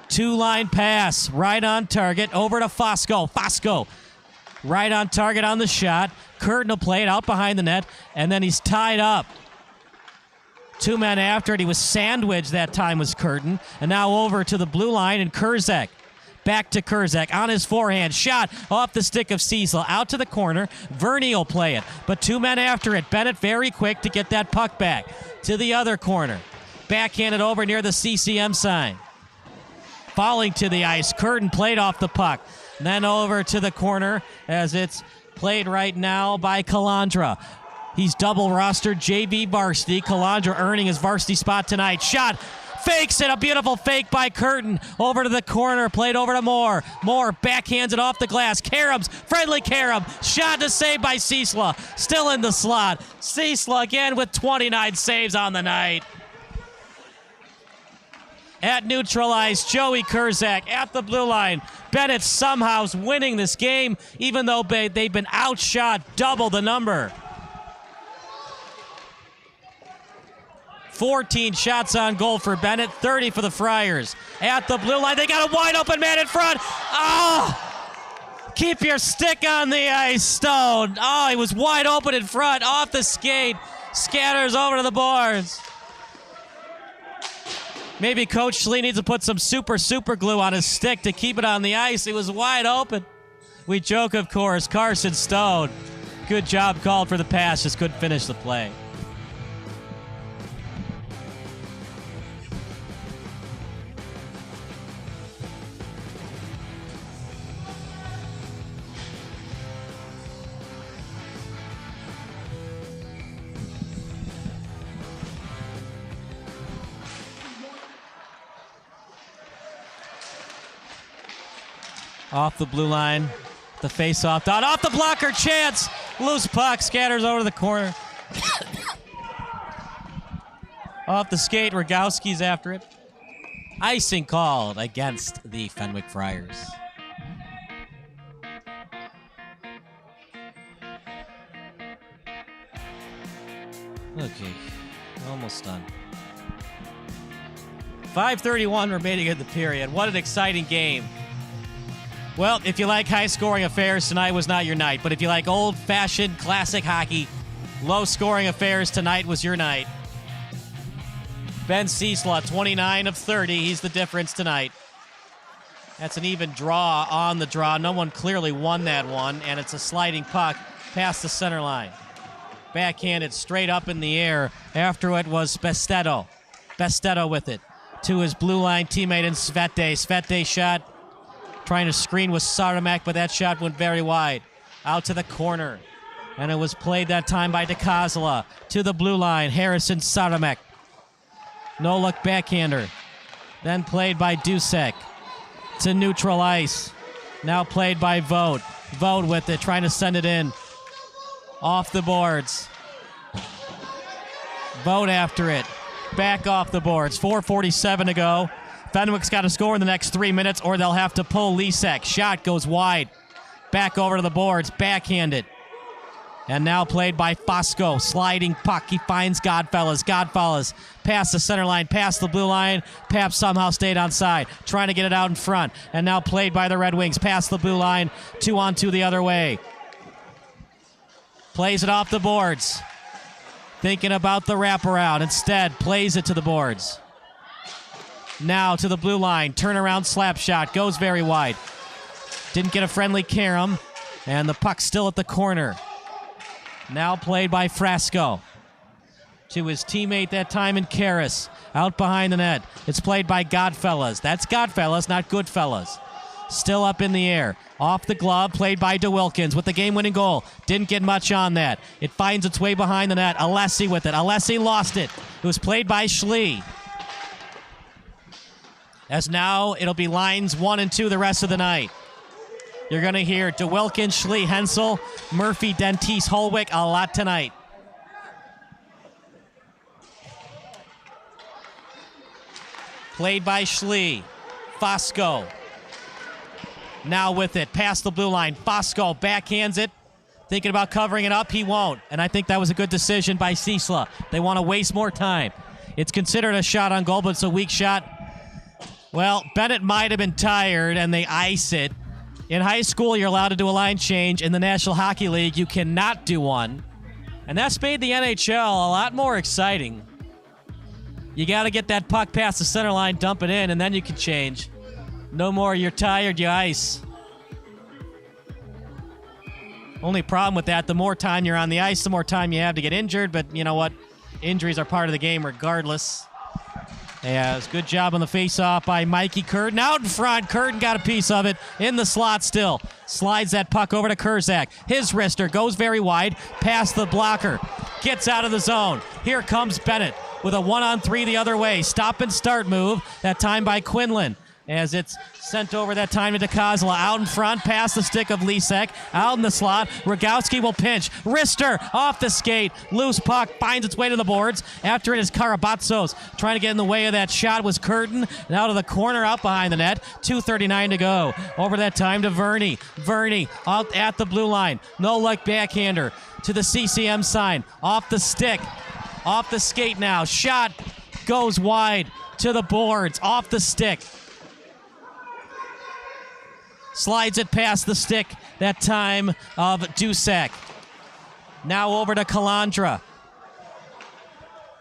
2-line pass, right on target, over to Fosco. Fosco, right on target on the shot. Curtin will play it out behind the net, and then he's tied up. 2 men after it. He was sandwiched that time was Curtin. And now over to the blue line, and Grzbek. Back to Grzbek on his forehand. Shot off the stick of Ciesla. Out to the corner. Verney will play it. But 2 men after it. Bennett very quick to get that puck back. To the other corner. Backhanded over near the CCM sign. Falling to the ice. Curtin played off the puck. And then over to the corner as it's played right now by Calandra. He's double rostered JV Varsity. Calandra earning his varsity spot tonight. Shot Fakes it. A beautiful fake by Curtin. Over to the corner. Played over to Moore. Moore backhands it off the glass. Karams. Friendly Karam. Shot to save by Ciesla. Still in the slot. Ciesla again with 29 saves on the night. At neutralized, Joey Kurzak at the blue line. Benet somehow winning this game, even though they've been outshot double the number. 14 shots on goal for Benet, 30 for the Friars. At the blue line, they got a wide open man in front. Oh! Keep your stick on the ice, Stone. Oh, he was wide open in front, off the skate. Scatters over to the boards. Maybe Coach Schlie needs to put some super glue on his stick to keep it on the ice. It was wide open. We joke, of course. Carson Stone. Good job called for the pass. Just couldn't finish the play. Off the blue line, the face-off dot, off the blocker, chance, loose puck, scatters over to the corner. Off the skate, Rogowski's after it. Icing called against the Fenwick Friars. Okay, almost done. 5:31 remaining in the period. What an exciting game. Well, if you like high-scoring affairs, tonight was not your night. But if you like old-fashioned classic hockey, low-scoring affairs, tonight was your night. Ben Ciesla, 29 of 30. He's the difference tonight. That's an even draw on the draw. No one clearly won that one, and it's a sliding puck past the center line. Backhanded straight up in the air. After it was BASTEDO. BASTEDO with it to his blue line teammate in Svete. Svete shot. Trying to screen with Saramek, but that shot went very wide. Out to the corner. And it was played that time by Dicosola. To the blue line, Harrison Saramek. No-look backhander. Then played by Dusek. To neutral ice. Now played by Vought. Vought with it, trying to send it in. Off the boards. Vought after it. Back off the boards. 4:47 to go. Fenwick's got to score in the next 3 minutes or they'll have to pull Lisek. Shot goes wide. Back over to the boards. Backhanded. And now played by FOSCO. Sliding puck. He finds Godfellas. Godfellas past the center line, past the blue line. Pap somehow stayed onside. Trying to get it out in front. And now played by the Red Wings. Past the blue line. 2-on-2 the other way. Plays it off the boards. Thinking about the wraparound. Instead, plays it to the boards. Now to the blue line. Turnaround slap shot. Goes very wide. Didn't get a friendly Karam. And the puck still at the corner. Now played by Frasco. To his teammate that time in Karras. Out behind the net. It's played by Godfellas. That's Godfellas, not Goodfellas. Still up in the air. Off the glove, played by DeWilkins with the game-winning goal. Didn't get much on that. It finds its way behind the net. Alessi with it. Alessi lost it. It was played by Schlie. As now it'll be lines 1 and 2 the rest of the night. You're going to hear DeWilkins, Schlie, Hensel, Murphy, Dentice, Hollweck a lot tonight. Played by Schlie. Fosco. Now with it, past the blue line. Fosco backhands it. Thinking about covering it up, he won't. And I think that was a good decision by Ciesla. They want to waste more time. It's considered a shot on goal, but it's a weak shot. Well, Benet might have been tired, and they ice it. In high school, you're allowed to do a line change. In the National Hockey League, you cannot do one. And that's made the NHL a lot more exciting. You got to get that puck past the center line, dump it in, and then you can change. No more, you're tired, you ice. Only problem with that, the more time you're on the ice, the more time you have to get injured. But you know what? Injuries are part of the game regardless. Yeah, it was a good job on the face-off by Mikey Curtin. Out in front, Curtin got a piece of it. In the slot still. Slides that puck over to Kurzak. His wrister goes very wide, past the blocker. Gets out of the zone. Here comes Benet. with a 1-on-3 the other way. Stop and start move, that time by Quinlan. As it's sent over that time to Dicosola. Out in front, past the stick of Lisek. Out in the slot. Rogowski will pinch. Wrister off the skate. Loose puck finds its way to the boards. After it is Karabatzos. Trying to get in the way of that shot was Curtin. And out of the corner, out behind the net. 2:39 to go. Over that time to Verney. Verney out at the blue line. No luck backhander to the CCM sign. Off the stick. Off the skate now. Shot goes wide to the boards. Off the stick. Slides it past the stick, that time of Dusek. Now over to Calandra.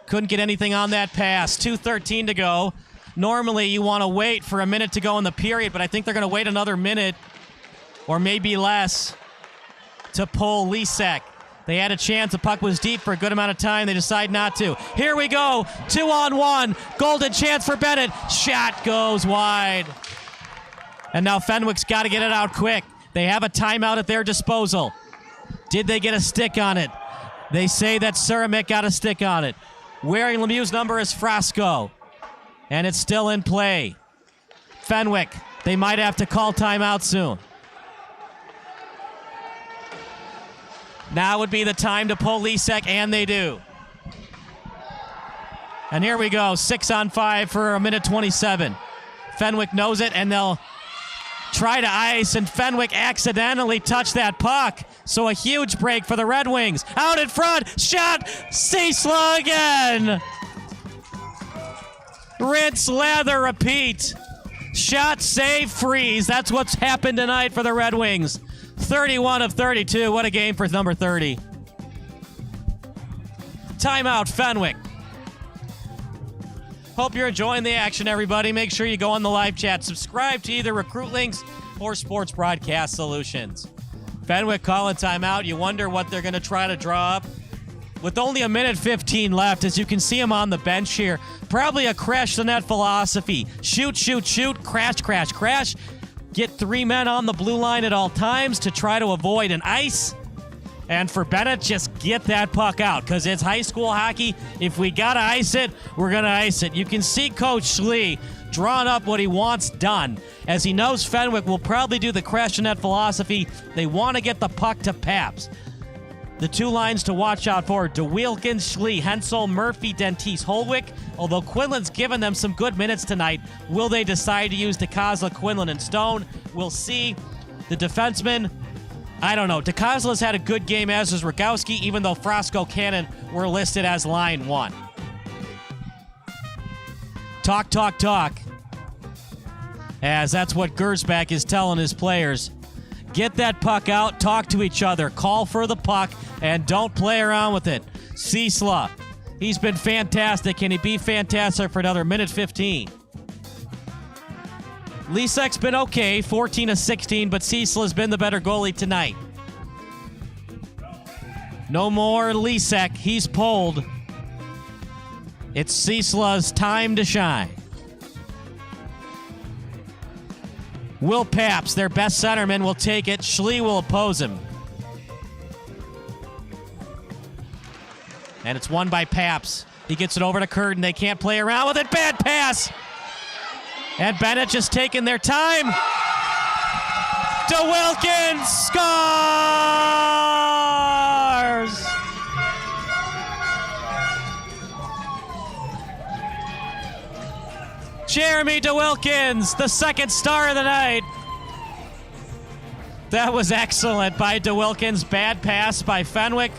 Couldn't get anything on that pass. 2:13 to go. Normally you want to wait for a minute to go in the period, but I think they're going to wait another minute or maybe less to pull Lisek. They had a chance. The puck was deep for a good amount of time. They decide not to. Here we go. 2-on-1. Golden chance for Benet. Shot goes wide. And now Fenwick's got to get it out quick. They have a timeout at their disposal. Did they get a stick on it? They say that Suramick got a stick on it. Wearing Lemieux's number is Frasco. And it's still in play. Fenwick, they might have to call timeout soon. Now would be the time to pull Lisek, and they do. And here we go, 6-on-5 for a minute 27. Fenwick knows it, and they'll try to ice, and Fenwick accidentally touched that puck. So a huge break for the Red Wings. Out in front, shot, Ciesla again. Rinse, lather, repeat. Shot, save, freeze. That's what's happened tonight for the Red Wings. 31 of 32. What a game for number 30. Timeout, Fenwick. Hope you're enjoying the action, everybody. Make sure you go on the live chat. Subscribe to either Recruitlings or Sports Broadcast Solutions. Fenwick calling timeout. You wonder what they're going to try to draw up. With only a minute 15 left, as you can see him on the bench here, probably a crash the net philosophy. Shoot, shoot, shoot, crash, crash, crash. Get 3 men on the blue line at all times to try to avoid an ice. And for Benet, just get that puck out, because it's high school hockey. If we got to ice it, we're going to ice it. You can see Coach Schlie drawing up what he wants done, as he knows Fenwick will probably do the crash the net philosophy. They want to get the puck to Paps. The 2 lines to watch out for: DeWilkins, Schlie, Hensel, Murphy, Dentice, Hollweck. Although Quinlan's given them some good minutes tonight, will they decide to use Dicosola, Quinlan, and Stone? We'll see. The defensemen, I don't know. Dicosola's had a good game, as is Rogowski, even though Frasco, Cannon were listed as line 1. Talk, talk, talk. As that's what Grzbek is telling his players. Get that puck out, talk to each other, call for the puck, and don't play around with it. Ciesla, he's been fantastic. Can he be fantastic for another minute 15? Lisek's been okay, 14 of 16, but Ciesla's been the better goalie tonight. No more Lisek, he's pulled. It's Ciesla's time to shine. Will Paps, their best centerman, will take it. Schlie will oppose him. And it's won by Paps. He gets it over to Curtin. They can't play around with it. Bad pass. And Benet just taking their time. DeWilkins scores! Jeremy DeWilkins, the second star of the night. That was excellent by DeWilkins. Bad pass by Fenwick.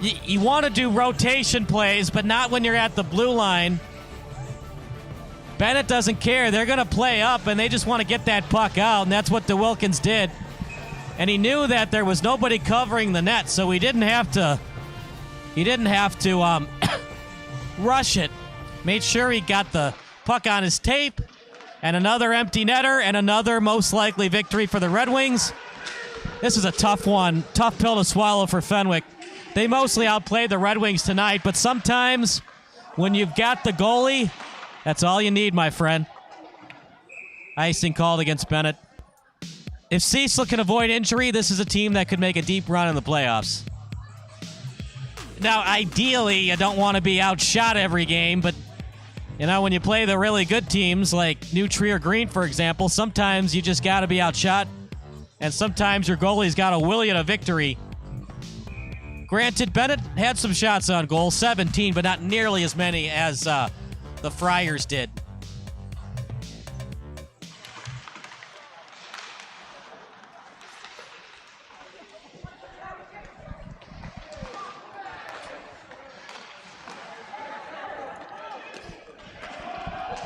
You want to do rotation plays, but not when you're at the blue line. Benet doesn't care. They're going to play up, and they just want to get that puck out, and that's what DeWilkins did. And he knew that there was nobody covering the net, so he didn't have to rush it. Made sure he got the puck on his tape, and another empty netter, and another most likely victory for the Red Wings. This is a tough one, tough pill to swallow for Fenwick. They mostly outplayed the Red Wings tonight, but sometimes when you've got the goalie, that's all you need, my friend. Icing called against Benet. If Ciesla can avoid injury, this is a team that could make a deep run in the playoffs. Now, ideally, you don't want to be outshot every game, but, you know, when you play the really good teams like New Tree or Green, for example, sometimes you just got to be outshot, and sometimes your goalie's got to will you to victory. Granted, Benet had some shots on goal, 17, but not nearly as many as the Friars did.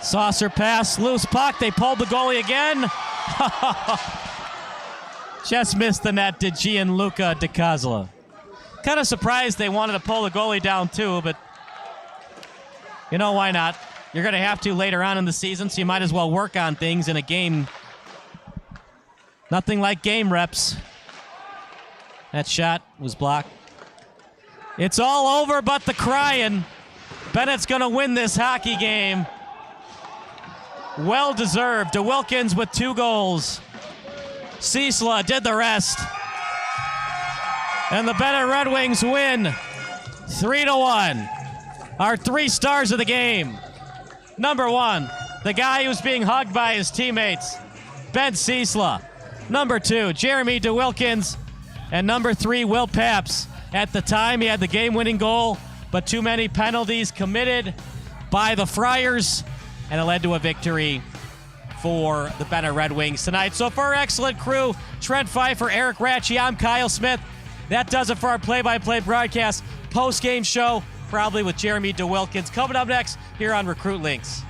Saucer pass, loose puck. They pulled the goalie again. Just missed the net, did Gianluca Dicosola. Kind of surprised they wanted to pull the goalie down too, but you know, why not? You're going to have to later on in the season, so you might as well work on things in a game. Nothing like game reps. That shot was blocked. It's all over but the crying. Bennett's going to win this hockey game. Well deserved. DeWilkins with 2 goals. Ciesla did the rest. And the Benet Red Wings win 3-1. Our 3 stars of the game. Number 1, the guy who's being hugged by his teammates, Ben Ciesla. Number 2, Jeremy DeWilkins. And number 3, Will Paps. At the time, he had the game-winning goal, but too many penalties committed by the Friars, and it led to a victory for the Benet Red Wings tonight. So for our excellent crew, Trent Pfeiffer, Eric Ratchey, I'm Kyle Smith. That does it for our play-by-play broadcast. Post-game show, probably with Jeremy DeWilkins. Coming up next here on Recruitlings.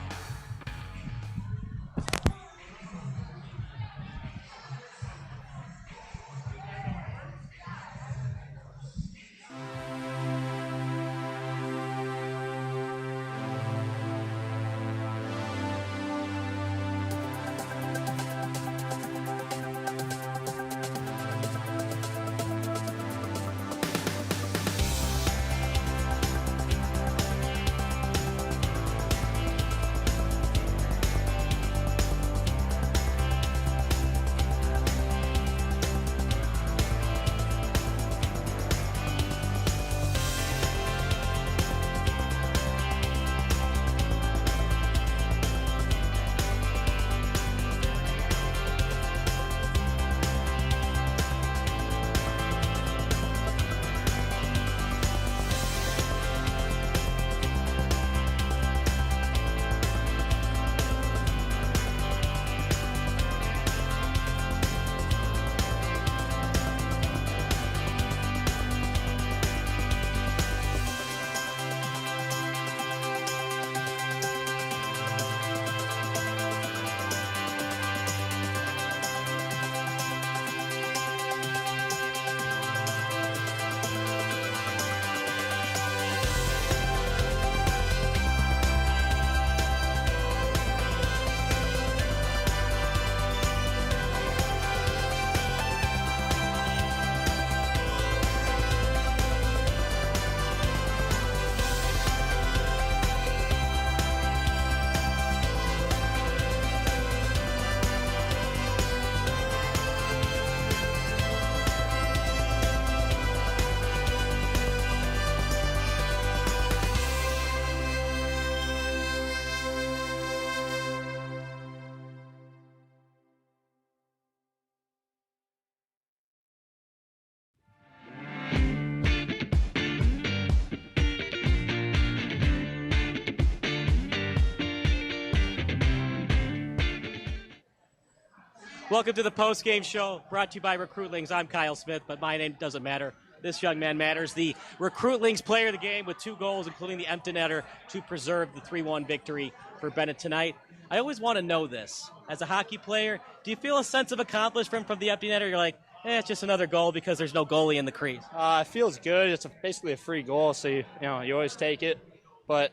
Welcome to the post-game show brought to you by Recruitlings. I'm Kyle Smith, but my name doesn't matter. This young man matters. The Recruitlings player of the game with 2 goals, including the empty netter, to preserve the 3-1 victory for Benet tonight. I always want to know this. As a hockey player, do you feel a sense of accomplishment from the empty netter? You're like, it's just another goal because there's no goalie in the crease. It feels good. It's basically a free goal, so you always take it. But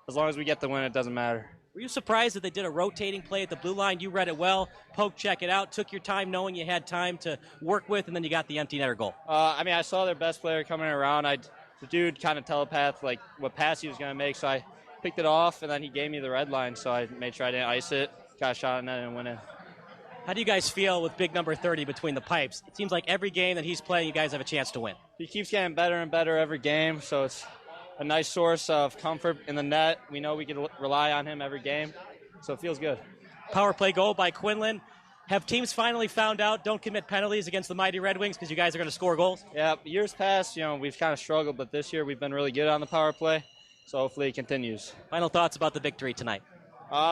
as long as we get the win, it doesn't matter. Were you surprised that they did a rotating play at the blue line? You read it well, poke, check it out, took your time knowing you had time to work with, and then you got the empty netter goal. I saw their best player coming around. The dude kind of telepathed like what pass he was going to make, so I picked it off, and then he gave me the red line, so I made sure I didn't ice it, got a shot in it, and went in. How do you guys feel with big number 30 between the pipes? It seems like every game that he's playing, you guys have a chance to win. He keeps getting better and better every game, so it's a nice source of comfort in the net. We know we can rely on him every game, so it feels good. Power play goal by Quinlan. Have teams finally found out don't commit penalties against the mighty Red Wings because you guys are going to score goals? Yeah, years past, we've kind of struggled, but this year we've been really good on the power play, so hopefully it continues. Final thoughts about the victory tonight?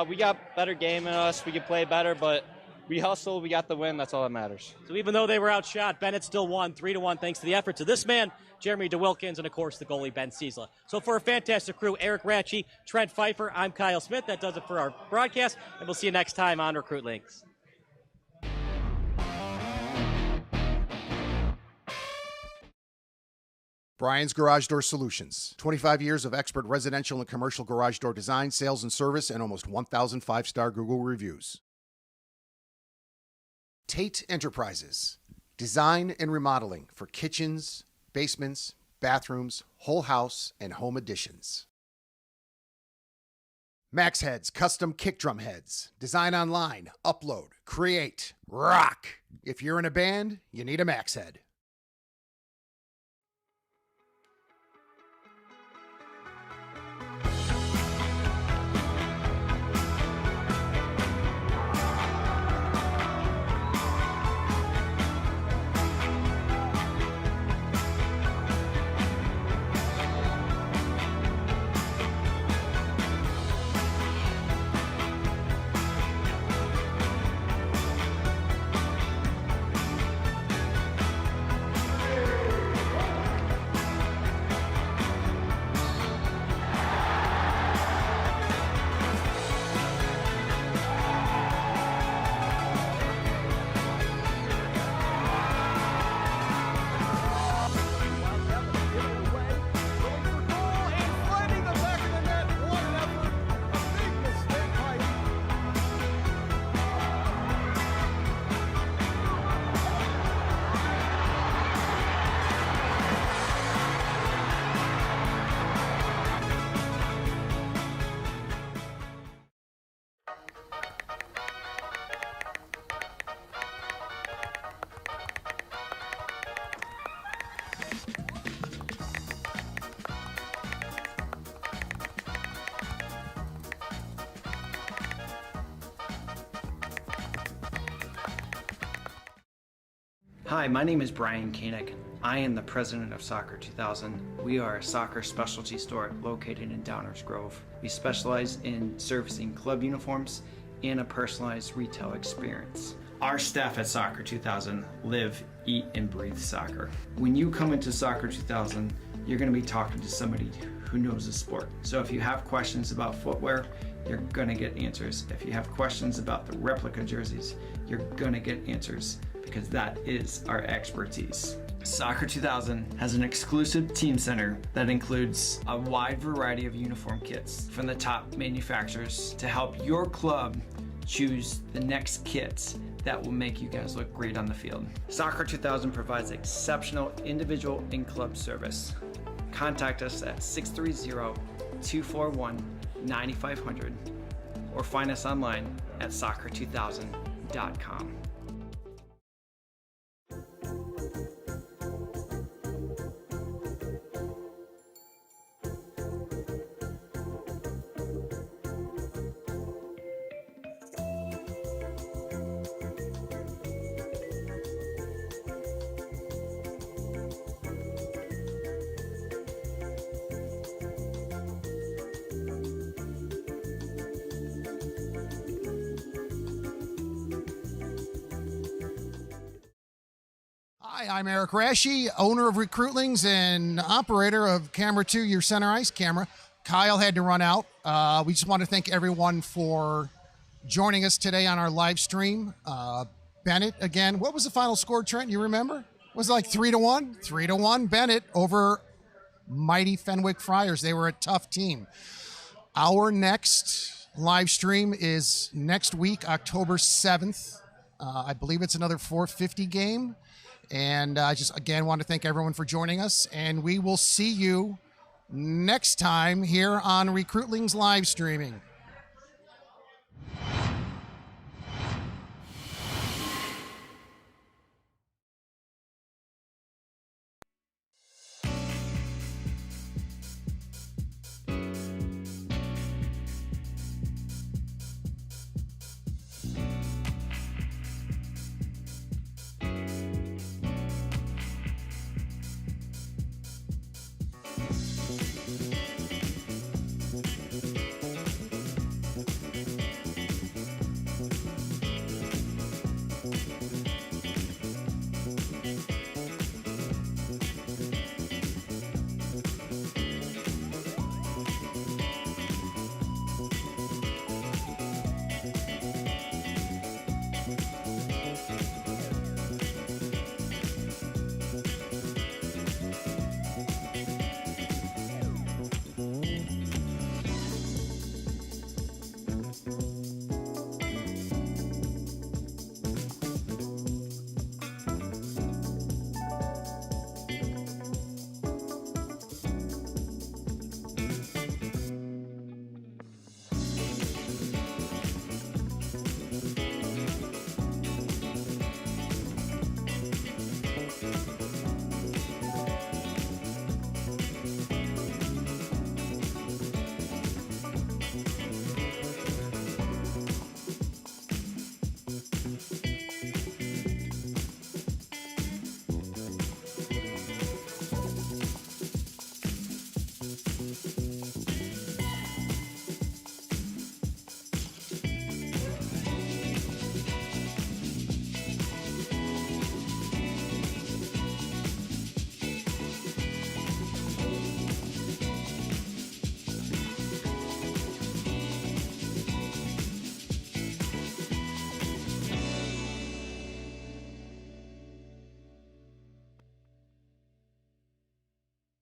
We got better game in us. We could play better, but we hustled. We got the win. That's all that matters. So even though they were outshot, Benet still won 3-1 thanks to the efforts of this man, Jeremy DeWilkins, and, of course, the goalie, Ben Ciesla. So for a fantastic crew, Eric Ratchey, Trent Pfeiffer, I'm Kyle Smith. That does it for our broadcast, and we'll see you next time on Recruitlings. Brian's Garage Door Solutions. 25 years of expert residential and commercial garage door design, sales, and service, and almost 1,000 5-star Google reviews. Tate Enterprises. Design and remodeling for kitchens, basements, bathrooms, whole house, and home additions. Max Heads Custom Kick Drum Heads. Design online, upload, create, rock. If you're in a band, you need a Max Head. Hi, my name is Brian Koehn. I am the president of Soccer 2000. We are a soccer specialty store located in Downers Grove. We specialize in servicing club uniforms and a personalized retail experience. Our staff at Soccer 2000 live, eat, and breathe soccer. When you come into Soccer 2000, you're going to be talking to somebody who knows the sport. So if you have questions about footwear, you're going to get answers. If you have questions about the replica jerseys, you're going to get answers, because that is our expertise. Soccer 2000 has an exclusive team center that includes a wide variety of uniform kits from the top manufacturers to help your club choose the next kits that will make you guys look great on the field. Soccer 2000 provides exceptional individual and club service. Contact us at 630-241-9500 or find us online at soccer2000.com. Hi, I'm Eric Ratchey, owner of Recruitlings and operator of Camera 2, your center ice camera. Kyle had to run out. We just want to thank everyone for joining us today on our live stream. Benet, again, what was the final score, Trent? You remember? Was it like 3-1? 3-1 Benet over mighty Fenwick Friars. They were a tough team. Our next live stream is next week, October 7th. I believe it's another 450 game. And I just, again, want to thank everyone for joining us. And we will see you next time here on Recruitlings live streaming.